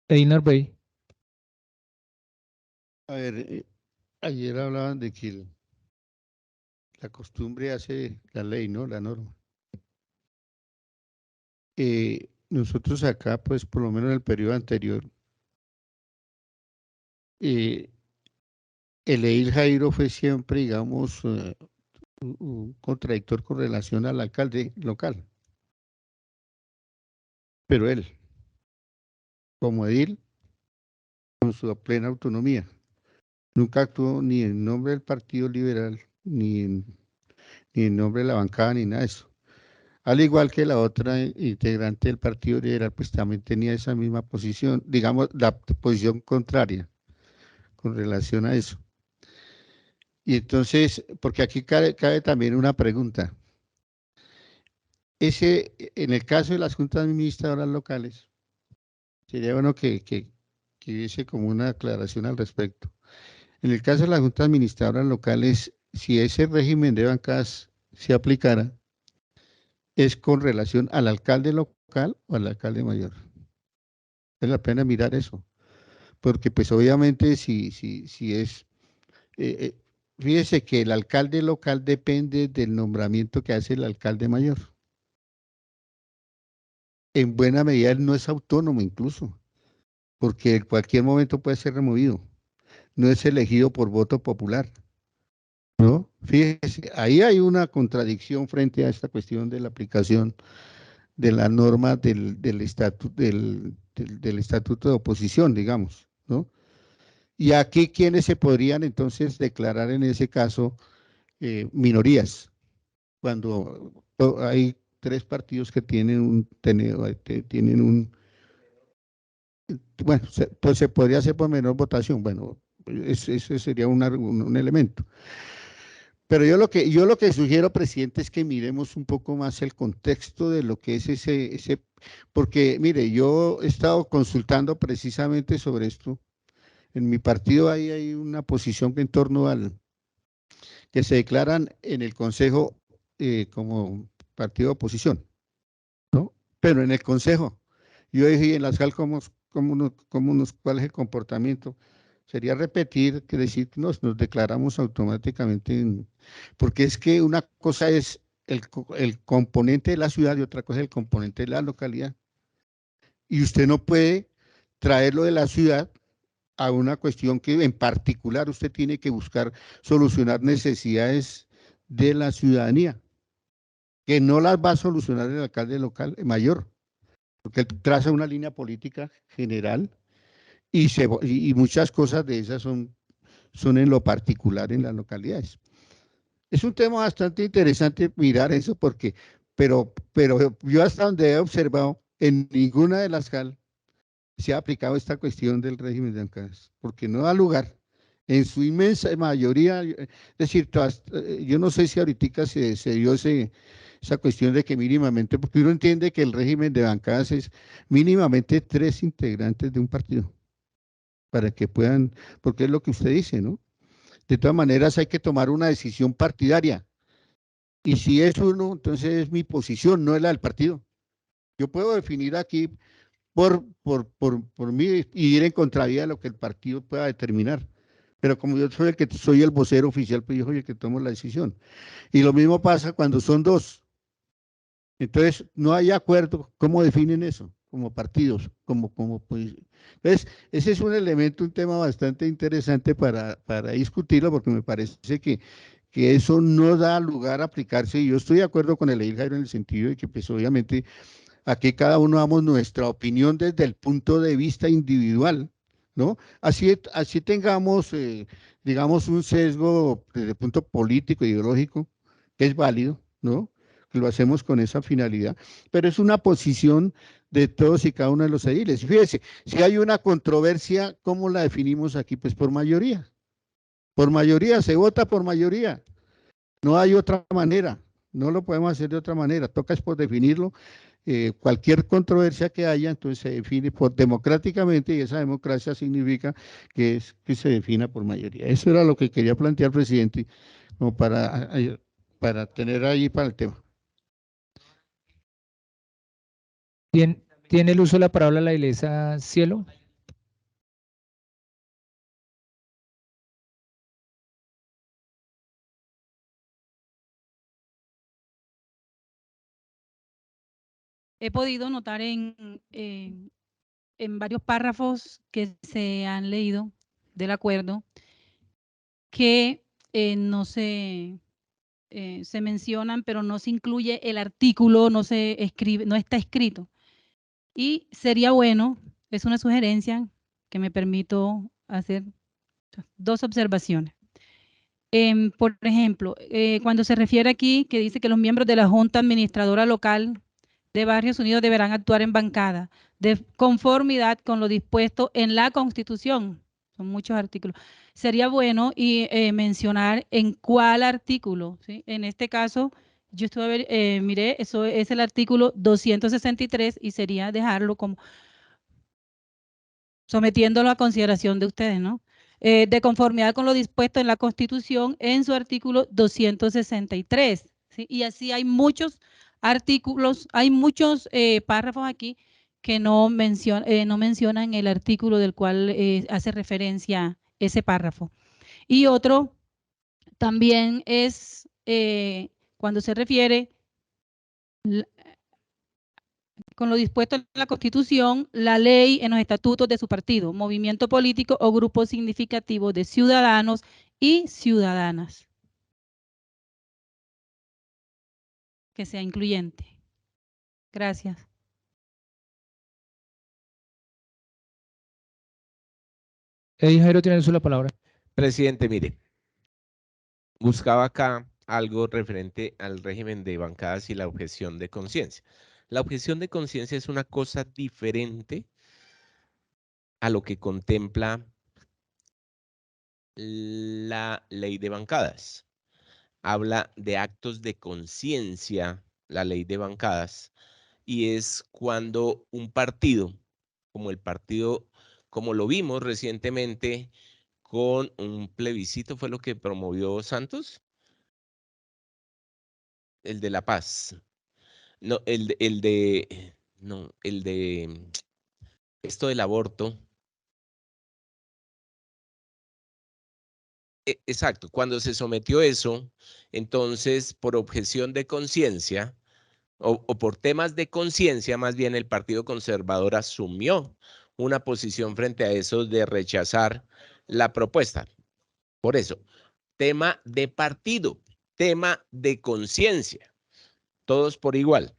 Einar Bey. A ver, ayer hablaban de que la costumbre hace la ley, ¿no? La norma. Nosotros acá, pues por lo menos en el periodo anterior, el edil Jairo fue siempre, digamos, un contradictor con relación al alcalde local. Pero él, como edil, con su plena autonomía, nunca actuó ni en nombre del Partido Liberal, ni en nombre de la bancada, ni nada de eso. Al igual que la otra integrante del Partido Liberal, pues también tenía esa misma posición, digamos, la posición contraria con relación a eso. Y entonces, porque aquí cabe también una pregunta. En el caso de las juntas administradoras locales, sería bueno que hubiese como una aclaración al respecto. En el caso de las juntas administradoras locales, si ese régimen de bancadas se aplicara, es con relación al alcalde local o al alcalde mayor. Es la pena mirar eso, porque pues obviamente si es, fíjese que el alcalde local depende del nombramiento que hace el alcalde mayor. En buena medida él no es autónomo incluso, porque en cualquier momento puede ser removido. No es elegido por voto popular, ¿no? Fíjese, ahí hay una contradicción frente a esta cuestión de la aplicación de la norma del estatuto de oposición, digamos, ¿no? Y aquí, ¿quiénes se podrían entonces declarar en ese caso minorías? Cuando hay tres partidos que tienen bueno, pues se podría hacer por menor votación. Bueno, ese sería un elemento. Pero yo lo que sugiero, presidente, es que miremos un poco más el contexto de lo que es ese, porque mire, yo he estado consultando precisamente sobre esto. En mi partido hay una posición en torno que se declaran en el Consejo como partido de oposición, ¿no? Pero en el Consejo, yo dije en la SAL cuál es el comportamiento. Sería repetir que decir nos declaramos automáticamente, porque es que una cosa es el componente de la ciudad y otra cosa es el componente de la localidad. Y usted no puede traerlo de la ciudad a una cuestión que en particular usted tiene que buscar solucionar necesidades de la ciudadanía, que no las va a solucionar el alcalde local mayor, porque él traza una línea política general y muchas cosas de esas son en lo particular en las localidades. Es un tema bastante interesante mirar eso porque, pero yo hasta donde he observado, en ninguna de las CAL se ha aplicado esta cuestión del régimen de bancadas, porque no da lugar. En su inmensa mayoría, es decir, yo no sé si ahorita se dio esa cuestión de que mínimamente, porque uno entiende que el régimen de bancadas es mínimamente 3 integrantes de un partido, para que puedan, porque es lo que usted dice, ¿no? De todas maneras hay que tomar una decisión partidaria, y si es uno, entonces es mi posición, no es la del partido. Yo puedo definir aquí por mí y ir en contravía de lo que el partido pueda determinar. Pero como yo soy el vocero oficial, pues yo soy el que tomo la decisión. Y lo mismo pasa cuando son dos. Entonces, no hay acuerdo. ¿Cómo definen eso? Como partidos, pues. Entonces, ese es un elemento, un tema bastante interesante para discutirlo, porque me parece que eso no da lugar a aplicarse. Y yo estoy de acuerdo con el edil Jairo en el sentido de que, pues, obviamente, aquí cada uno damos nuestra opinión desde el punto de vista individual, ¿no? Así tengamos, digamos, un sesgo desde el punto político, ideológico, que es válido, ¿no? Lo hacemos con esa finalidad, pero es una posición de todos y cada uno de los ediles. Fíjese, si hay una controversia, ¿cómo la definimos aquí? Pues por mayoría. Por mayoría, se vota por mayoría. No hay otra manera. No lo podemos hacer de otra manera. Toca es por definirlo. Cualquier controversia que haya, entonces se define democráticamente, y esa democracia significa que se defina por mayoría. Eso era lo que quería plantear, presidente, como para tener ahí para el tema. ¿Tiene el uso de la palabra la Ilesa Cielo? He podido notar en varios párrafos que se han leído del acuerdo que no se mencionan, pero no se incluye el artículo, no se escribe, no está escrito. Y sería bueno, es una sugerencia que me permito hacer dos observaciones. Por ejemplo, cuando se refiere aquí que dice que los miembros de la Junta Administradora Local de Barrios Unidos deberán actuar en bancada de conformidad con lo dispuesto en la Constitución. Son muchos artículos. Sería bueno mencionar en cuál artículo, ¿sí? En este caso, yo miré, eso es el artículo 263 y sería dejarlo como sometiéndolo a consideración de ustedes, ¿no? De conformidad con lo dispuesto en la Constitución en su artículo 263, ¿sí? Y así hay muchos artículos, hay muchos párrafos aquí que no mencionan el artículo del cual hace referencia ese párrafo. Y otro también es cuando se refiere con lo dispuesto en la Constitución, la ley, en los estatutos de su partido, movimiento político o grupo significativo de ciudadanos y ciudadanas. Que sea incluyente. Gracias. Jairo, tiene la palabra. Presidente, mire, buscaba acá algo referente al régimen de bancadas y la objeción de conciencia. La objeción de conciencia es una cosa diferente a lo que contempla la ley de bancadas. Habla de actos de conciencia, la ley de bancadas, y es cuando un partido, como lo vimos recientemente con un plebiscito, fue lo que promovió Santos, el de La Paz. No, el de esto del aborto. Exacto, cuando se sometió eso, entonces por objeción de conciencia o por temas de conciencia, más bien el Partido Conservador asumió una posición frente a eso de rechazar la propuesta. Por eso, tema de partido, tema de conciencia, todos por igual,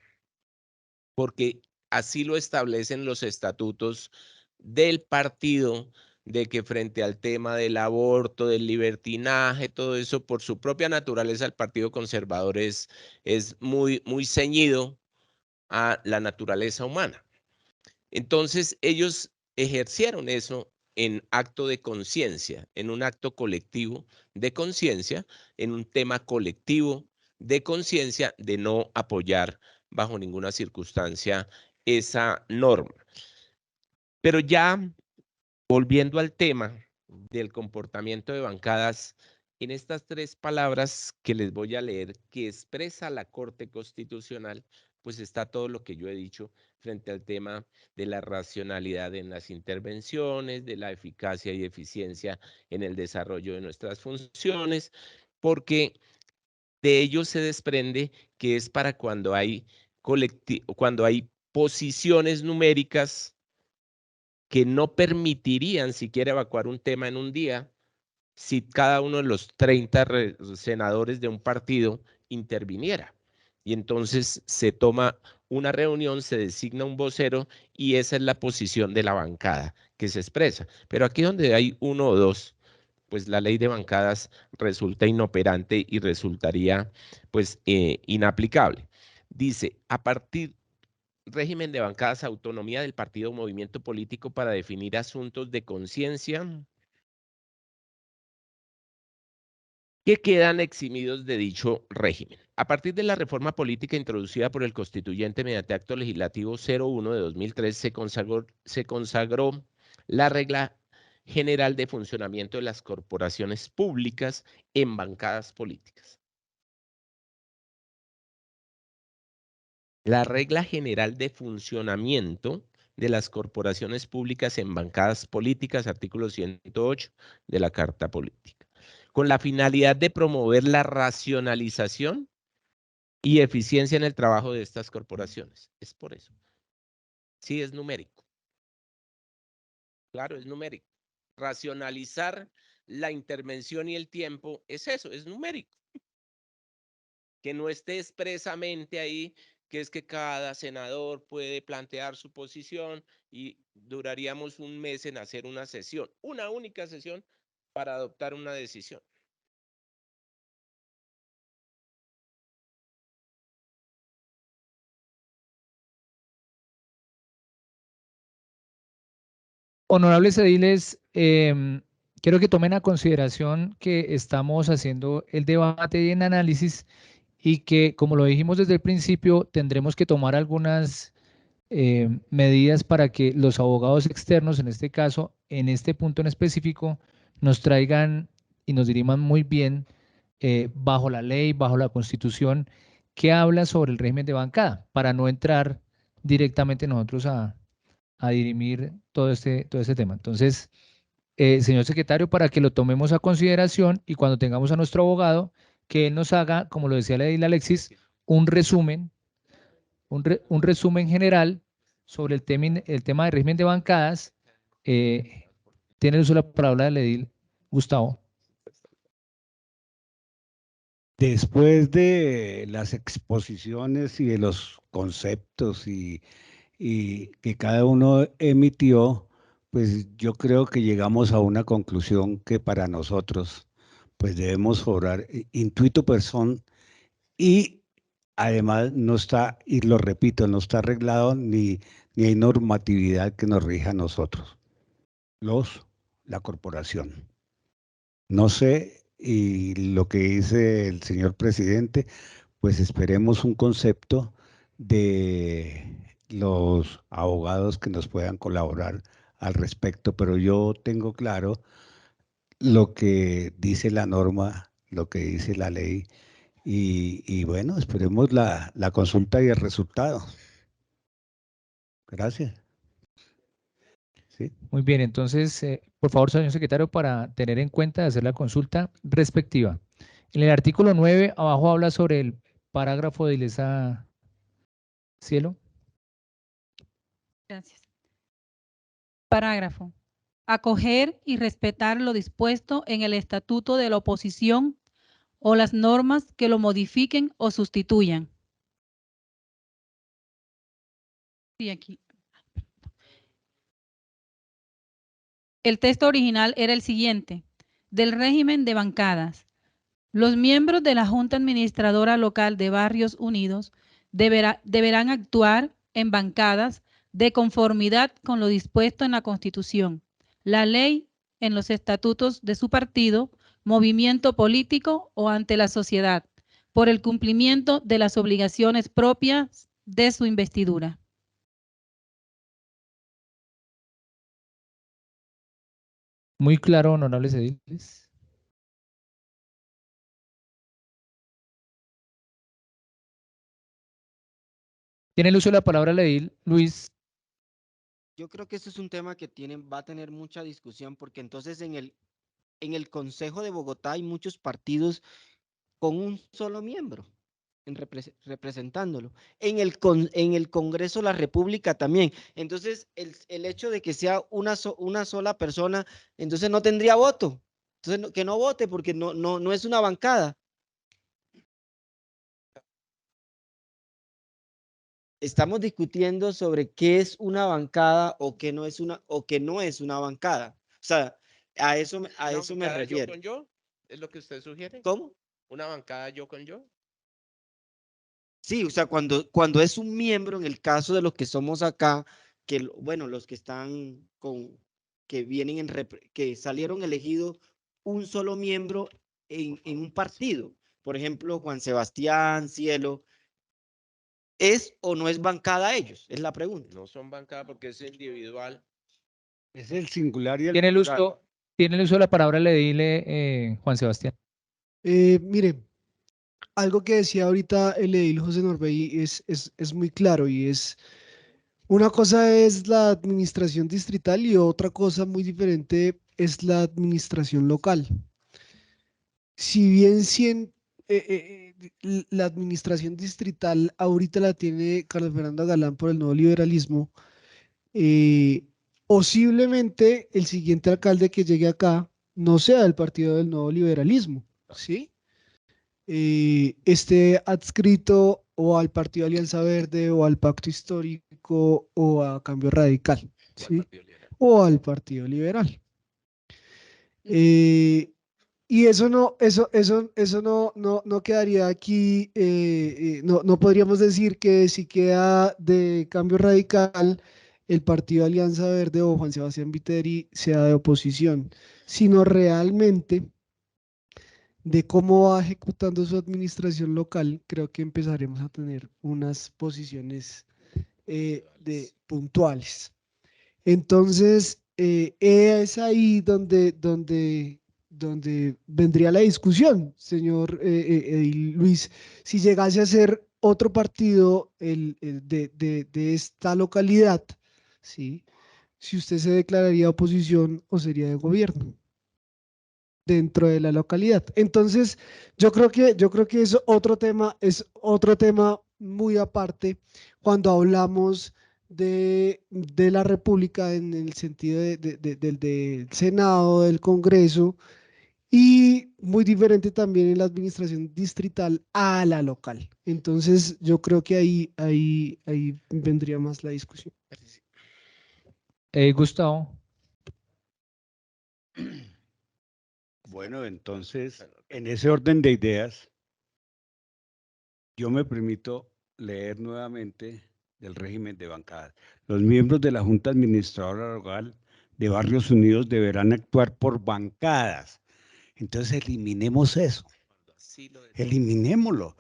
porque así lo establecen los estatutos del partido, de que frente al tema del aborto, del libertinaje, todo eso, por su propia naturaleza, el Partido Conservador es muy, muy ceñido a la naturaleza humana. Entonces, ellos ejercieron eso en acto de conciencia, en un acto colectivo de conciencia, en un tema colectivo de conciencia de no apoyar bajo ninguna circunstancia esa norma. Pero ya volviendo al tema del comportamiento de bancadas, en estas tres palabras que les voy a leer, que expresa la Corte Constitucional, pues está todo lo que yo he dicho frente al tema de la racionalidad en las intervenciones, de la eficacia y eficiencia en el desarrollo de nuestras funciones, porque de ello se desprende que es para cuando hay cuando hay posiciones numéricas que no permitirían siquiera evacuar un tema en un día si cada uno de los 30 senadores de un partido interviniera. Y entonces se toma una reunión, se designa un vocero y esa es la posición de la bancada que se expresa. Pero aquí donde hay uno o dos, pues la ley de bancadas resulta inoperante y resultaría pues inaplicable. Dice, a partir régimen de bancadas, autonomía del partido o movimiento político para definir asuntos de conciencia que quedan eximidos de dicho régimen. A partir de la reforma política introducida por el constituyente mediante acto legislativo 01 de 2003, se consagró la regla general de funcionamiento de las corporaciones públicas en bancadas políticas. La regla general de funcionamiento de las corporaciones públicas en bancadas políticas, artículo 108 de la Carta Política, con la finalidad de promover la racionalización y eficiencia en el trabajo de estas corporaciones. Es por eso. Sí, es numérico. Claro, es numérico. Racionalizar la intervención y el tiempo es eso, es numérico. Que no esté expresamente ahí, que es que cada senador puede plantear su posición y duraríamos un mes en hacer una sesión, una única sesión para adoptar una decisión. Honorables ediles, quiero que tomen a consideración que estamos haciendo el debate y el análisis y que, como lo dijimos desde el principio, tendremos que tomar algunas medidas para que los abogados externos, en este caso, en este punto en específico, nos traigan y nos diriman muy bien bajo la ley, bajo la Constitución, que habla sobre el régimen de bancada, para no entrar directamente nosotros a dirimir todo este tema. Entonces, señor secretario, para que lo tomemos a consideración y cuando tengamos a nuestro abogado, que él nos haga, como lo decía la edil Alexis, un resumen, un resumen general sobre el tema de régimen de bancadas. Tiene el uso de la palabra del edil Gustavo. Después de las exposiciones y de los conceptos y que cada uno emitió, pues yo creo que llegamos a una conclusión que para nosotros, pues debemos obrar intuito person y además no está, y lo repito, no está arreglado ni hay normatividad que nos rija a nosotros, la corporación. No sé, y lo que dice el señor presidente, pues esperemos un concepto de los abogados que nos puedan colaborar al respecto, pero yo tengo claro lo que dice la norma, lo que dice la ley, y bueno, esperemos la consulta y el resultado. Gracias. Sí. Muy bien, entonces, por favor, señor secretario, para tener en cuenta hacer la consulta respectiva. En el artículo 9, abajo habla sobre el parágrafo de Ilesa Cielo. Gracias. Parágrafo. Acoger y respetar lo dispuesto en el Estatuto de la Oposición o las normas que lo modifiquen o sustituyan. Sí, aquí. El texto original era el siguiente: del régimen de bancadas. Los miembros de la Junta Administradora Local de Barrios Unidos deberán actuar en bancadas de conformidad con lo dispuesto en la Constitución, la ley, en los estatutos de su partido, movimiento político o ante la sociedad, por el cumplimiento de las obligaciones propias de su investidura. Muy claro, honorables ediles. Tiene el uso de la palabra el edil Luis. Yo creo que este es un tema que va a tener mucha discusión porque entonces en el Consejo de Bogotá hay muchos partidos con un solo miembro. representándolo. En el Congreso de la República también. Entonces, el hecho de que sea una sola persona, entonces no tendría voto. Entonces, que no vote porque no es una bancada. Estamos discutiendo sobre qué es una bancada o qué no es una bancada. O sea, a eso me refiero. ¿Yo con yo? ¿Es lo que usted sugiere? ¿Cómo? ¿Una bancada yo con yo? Sí, o sea, cuando es un miembro, en el caso de los que somos acá, que bueno, los que están que vienen que salieron elegidos un solo miembro en un partido. Por ejemplo, Juan Sebastián, Cielo, ¿es o no es bancada ellos? Es la pregunta. No son bancada porque es individual. Es el singular y el Tiene el plural. uso de la palabra, le dile, Juan Sebastián. Mire, algo que decía ahorita el edil José Norbey es muy claro y es, una cosa es la administración distrital y otra cosa muy diferente es la administración local. Si bien la administración distrital ahorita la tiene Carlos Fernando Galán por el nuevo liberalismo, eh, posiblemente el siguiente alcalde que llegue acá no sea del partido del nuevo liberalismo, ¿sí? Esté adscrito o al Partido Alianza Verde o al Pacto Histórico o a Cambio Radical, ¿sí? O al Partido Liberal. Y eso no quedaría aquí, no podríamos decir que si queda de Cambio Radical el Partido Alianza Verde o Juan Sebastián Viteri sea de oposición, sino realmente de cómo va ejecutando su administración local, creo que empezaremos a tener unas posiciones puntuales. Entonces, es ahí donde vendría la discusión, señor Luis, si llegase a ser otro partido de esta localidad, ¿sí? Si usted se declararía oposición o sería de gobierno dentro de la localidad. Entonces, yo creo que es otro tema muy aparte cuando hablamos de la República en el sentido del Senado, del Congreso, y muy diferente también en la administración distrital a la local. Entonces, yo creo que ahí vendría más la discusión. Gustavo. Bueno, entonces, en ese orden de ideas, yo me permito leer nuevamente el régimen de bancadas. Los miembros de la Junta Administradora Local de Barrios Unidos deberán actuar por bancadas. Entonces, eliminemos eso. Eliminémoslo,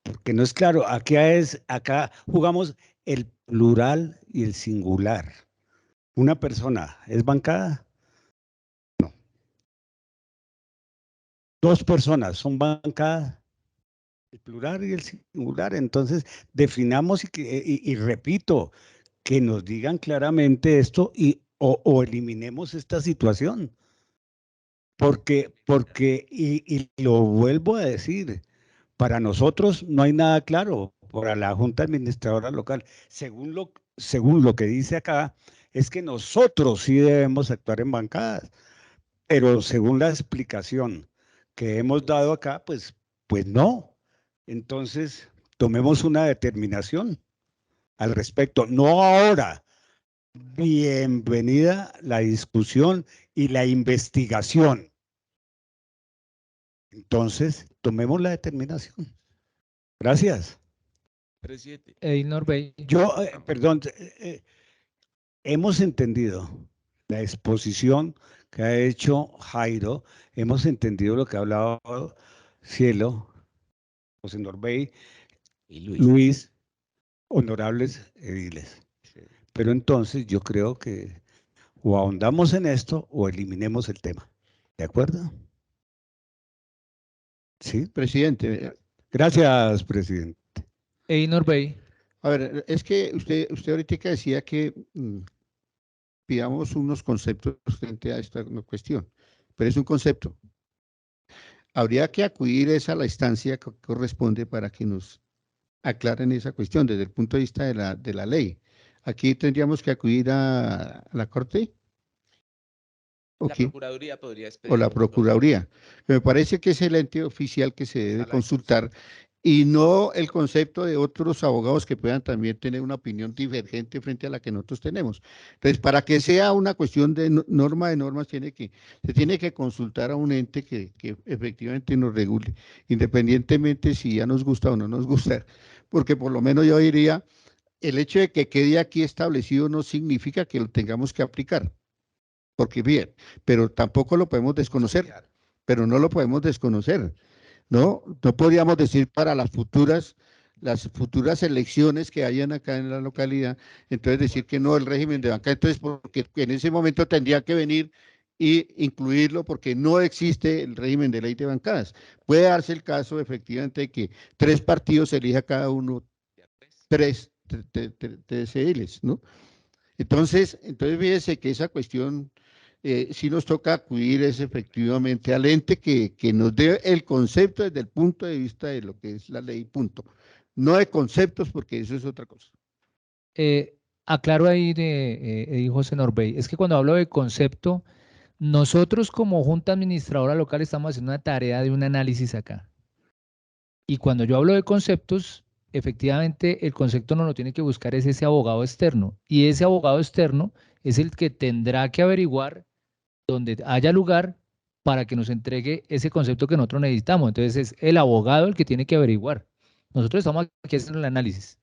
porque no es claro. Acá jugamos el plural y el singular. ¿Una persona es bancada? No. ¿Dos personas son bancadas? El plural y el singular. Entonces, definamos y repito, que nos digan claramente esto o eliminemos esta situación. Porque y lo vuelvo a decir, para nosotros no hay nada claro, para la Junta Administradora Local. Según lo que dice acá, es que nosotros sí debemos actuar en bancadas, pero según la explicación que hemos dado acá, pues no. Entonces, tomemos una determinación al respecto, no ahora. Bienvenida la discusión y la investigación. Entonces, tomemos la determinación. Gracias. Presidente. Norbey. Yo, perdón, hemos entendido la exposición que ha hecho Jairo, hemos entendido lo que ha hablado Cielo, José Norbey Y Luis. Luis, honorables ediles. Sí. Pero entonces yo creo que o ahondamos en esto o eliminemos el tema. ¿De acuerdo? Sí, presidente. Gracias, presidente. Norbey. A ver, es que usted ahorita decía que pidamos unos conceptos frente a esta cuestión, pero es un concepto. Habría que acudir a la instancia que corresponde para que nos aclaren esa cuestión desde el punto de vista de la ley. Aquí tendríamos que acudir a la Corte. La Ok. Procuraduría podría O expedir la un Procuraduría. Me parece que es el ente oficial que se debe la consultar y no el concepto de otros abogados que puedan también tener una opinión divergente frente a la que nosotros tenemos. Entonces, para que sea una cuestión de norma de normas, se tiene que consultar a un ente que efectivamente nos regule, independientemente si ya nos gusta o no nos gusta, porque por lo menos yo diría, el hecho de que quede aquí establecido no significa que lo tengamos que aplicar. Porque bien, pero tampoco lo podemos desconocer, pero no lo podemos desconocer, ¿no? No podríamos decir para las futuras elecciones que hayan acá en la localidad, entonces decir que no, el régimen de bancada, entonces porque en ese momento tendría que venir y incluirlo porque no existe el régimen de ley de bancadas. Puede darse el caso efectivamente de que 3 partidos elija cada uno 3 TCLs, ¿no? Entonces fíjese que esa cuestión sí nos toca acudir es efectivamente al ente que nos dé el concepto desde el punto de vista de lo que es la ley, punto. No de conceptos, porque eso es otra cosa. Aclaro ahí de José Norbey, es que cuando hablo de concepto, nosotros como Junta Administradora Local estamos haciendo una tarea de un análisis acá. Y cuando yo hablo de conceptos, efectivamente el concepto no lo tiene que buscar es ese abogado externo. Y ese abogado externo es el que tendrá que averiguar donde haya lugar para que nos entregue ese concepto que nosotros necesitamos. Entonces es el abogado el que tiene que averiguar. Nosotros estamos aquí haciendo el análisis.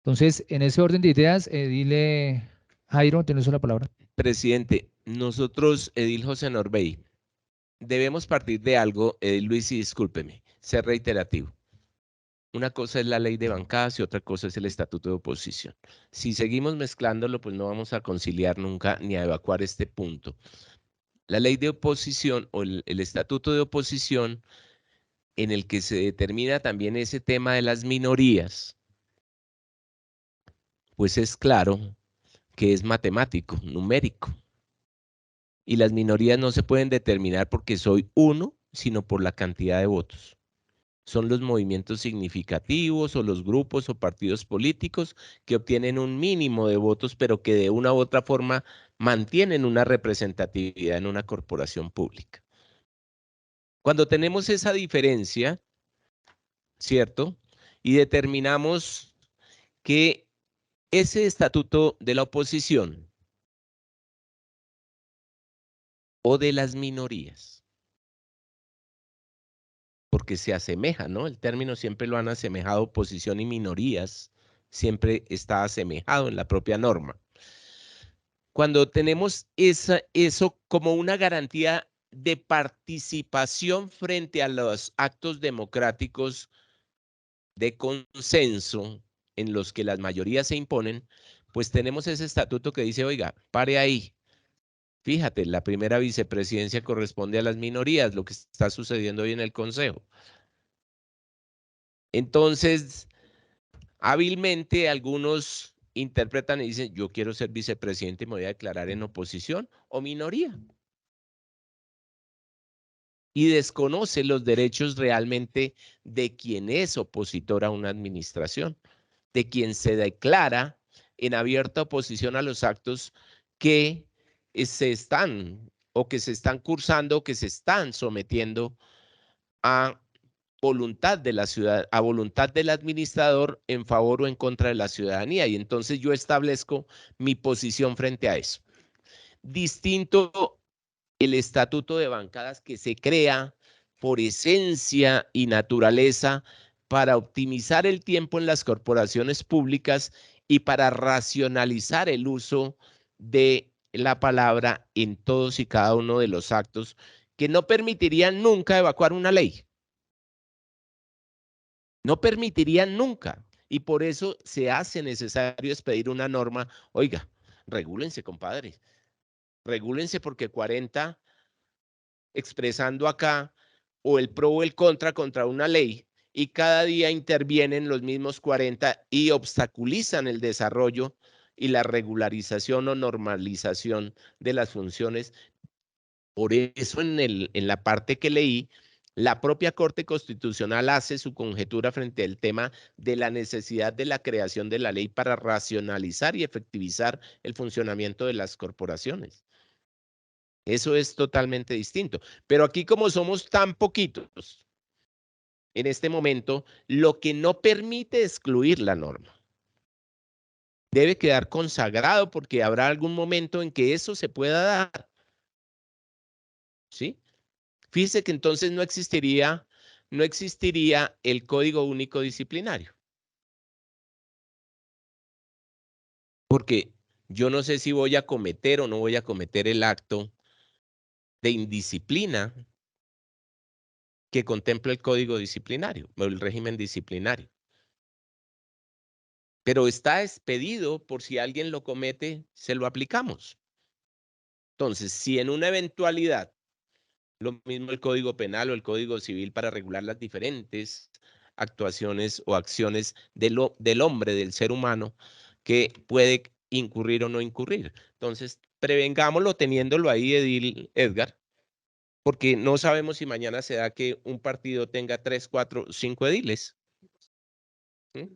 Entonces, en ese orden de ideas, dile, Jairo, tienes la palabra. Presidente, nosotros, Edil José Norbey, debemos partir de algo, Edil Luis, y discúlpeme, ser reiterativo. Una cosa es la ley de bancadas y otra cosa es el estatuto de oposición. Si seguimos mezclándolo, pues no vamos a conciliar nunca ni a evacuar este punto. La ley de oposición o el estatuto de oposición en el que se determina también ese tema de las minorías, pues es claro que es matemático, numérico. Y las minorías no se pueden determinar porque soy uno, sino por la cantidad de votos. Son los movimientos significativos o los grupos o partidos políticos que obtienen un mínimo de votos, pero que de una u otra forma mantienen una representatividad en una corporación pública. Cuando tenemos esa diferencia, ¿cierto? Y determinamos que ese estatuto de la oposición o de las minorías, porque se asemeja, ¿no? El término siempre lo han asemejado, oposición y minorías, siempre está asemejado en la propia norma. Cuando tenemos eso como una garantía de participación frente a los actos democráticos de consenso en los que las mayorías se imponen, pues tenemos ese estatuto que dice, oiga, pare ahí. Fíjate, la primera vicepresidencia corresponde a las minorías, lo que está sucediendo hoy en el Consejo. Entonces, hábilmente algunos interpretan y dicen, yo quiero ser vicepresidente y me voy a declarar en oposición o minoría. Y desconoce los derechos realmente de quien es opositor a una administración, de quien se declara en abierta oposición a los actos que se están cursando o que se están sometiendo a voluntad de la ciudad, a voluntad del administrador en favor o en contra de la ciudadanía. Y entonces yo establezco mi posición frente a eso. Distinto el estatuto de bancadas que se crea por esencia y naturaleza para optimizar el tiempo en las corporaciones públicas y para racionalizar el uso de la palabra en todos y cada uno de los actos que no permitirían nunca evacuar una ley. No permitirían nunca. Y por eso se hace necesario expedir una norma. Oiga, regúlense, compadres. Regúlense porque 40 expresando acá o el pro o el contra una ley y cada día intervienen los mismos 40 y obstaculizan el desarrollo y la regularización o normalización de las funciones. Por eso en la parte que leí La propia Corte Constitucional hace su conjetura frente al tema de la necesidad de la creación de la ley para racionalizar y efectivizar el funcionamiento de las corporaciones. Eso es totalmente distinto. Pero aquí, como somos tan poquitos, en este momento, lo que no permite excluir la norma debe quedar consagrado, porque habrá algún momento en que eso se pueda dar. ¿Sí? Fíjese que entonces no existiría el Código Único Disciplinario. Porque yo no sé si voy a cometer o no voy a cometer el acto de indisciplina que contempla el Código Disciplinario o el régimen disciplinario. Pero está expedido por si alguien lo comete, se lo aplicamos. Entonces, si en una eventualidad, lo mismo el Código Penal o el Código Civil para regular las diferentes actuaciones o acciones del hombre, del ser humano, que puede incurrir o no incurrir. Entonces, prevengámoslo teniéndolo ahí, Edgar, porque no sabemos si mañana se da que un partido tenga 3, 4, 5 ediles. ¿Mm?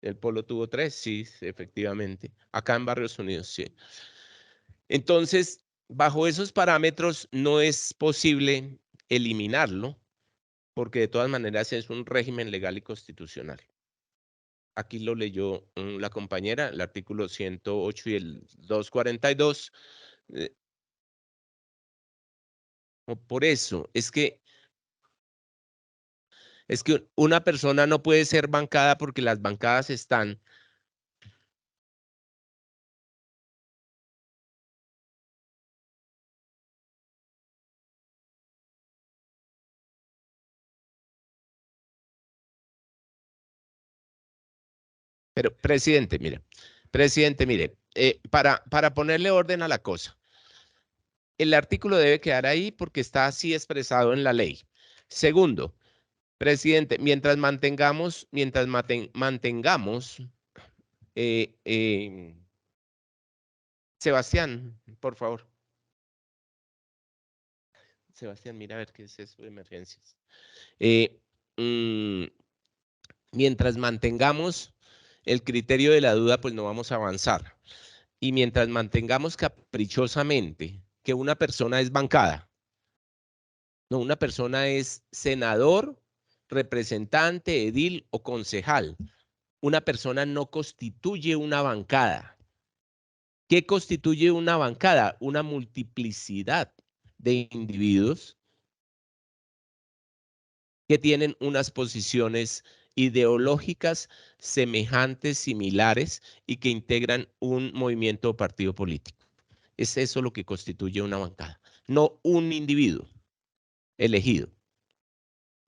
El Polo tuvo 3, sí, efectivamente. Acá en Barrios Unidos, sí. Entonces, bajo esos parámetros no es posible eliminarlo, porque de todas maneras es un régimen legal y constitucional. Aquí lo leyó la compañera, el artículo 108 y el 242. Por eso, es que una persona no puede ser bancada porque las bancadas están. Pero, presidente, mire, para ponerle orden a la cosa, el artículo debe quedar ahí porque está así expresado en la ley. Segundo, presidente, mientras mantengamos, Sebastián, por favor. Sebastián, mira a ver qué es eso de emergencias. Mientras mantengamos el criterio de la duda, pues no vamos a avanzar. Y mientras mantengamos caprichosamente que una persona es bancada, no, una persona es senador, representante, edil o concejal. Una persona no constituye una bancada. ¿Qué constituye una bancada? Una multiplicidad de individuos que tienen unas posiciones ideológicas semejantes, similares y que integran un movimiento o partido político. Es eso lo que constituye una bancada, no un individuo elegido.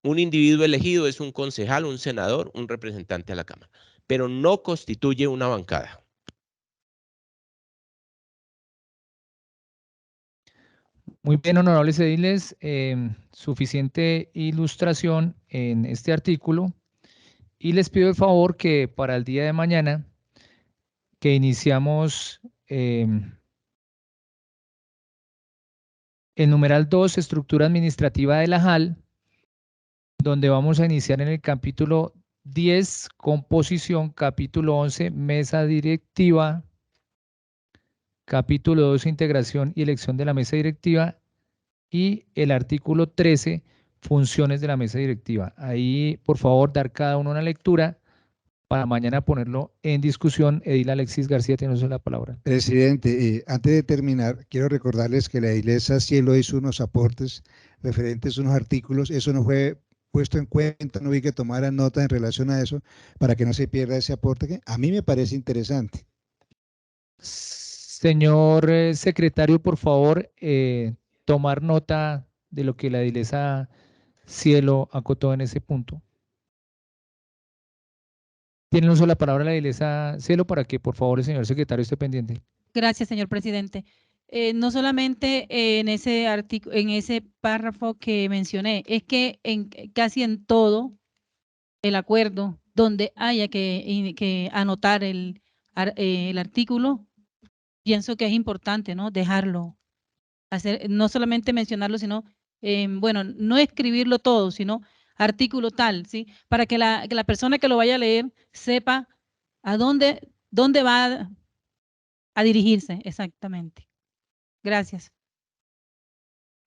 Un individuo elegido es un concejal, un senador, un representante a la Cámara, pero no constituye una bancada. Muy bien, honorables ediles, suficiente ilustración en este artículo y les pido el favor que para el día de mañana que iniciamos el numeral 2, estructura administrativa de la JAL, donde vamos a iniciar en el capítulo 10, composición, capítulo 11, mesa directiva, capítulo 2, integración y elección de la mesa directiva, y el artículo 13, funciones de la mesa directiva. Ahí, por favor, dar cada uno una lectura para mañana ponerlo en discusión. Edil Alexis García, tiene la palabra. Presidente, antes de terminar, quiero recordarles que la Iglesia Cielo hizo unos aportes referentes a unos artículos. Eso no fue puesto en cuenta, no vi que tomaran nota en relación a eso, para que no se pierda ese aporte que a mí me parece interesante. Señor secretario, por favor, tomar nota de lo que la Iglesia Cielo acotó en ese punto. Tiene un uso la palabra la Iglesia Cielo para que, por favor, el señor secretario esté pendiente. Gracias, señor presidente. No solamente en ese artículo, en ese párrafo que mencioné, es que casi en todo el acuerdo donde haya que anotar el artículo, pienso que es importante, ¿no? Dejarlo, no solamente mencionarlo, sino bueno, no escribirlo todo, sino artículo tal, ¿sí? Para que la persona que lo vaya a leer sepa a dónde va a dirigirse exactamente. Gracias.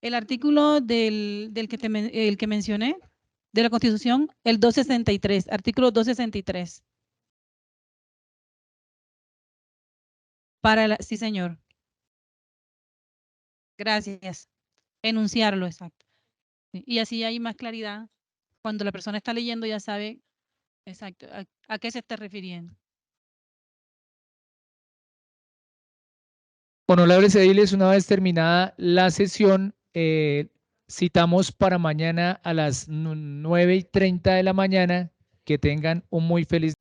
El artículo el que mencioné de la Constitución, el 263, artículo 263. Sí, señor. Gracias. Enunciarlo, exacto. Sí, y así hay más claridad. Cuando la persona está leyendo ya sabe exacto a qué se está refiriendo. Honorables ediles, una vez terminada la sesión, citamos para mañana a las 9:30 de la mañana. Que tengan un muy feliz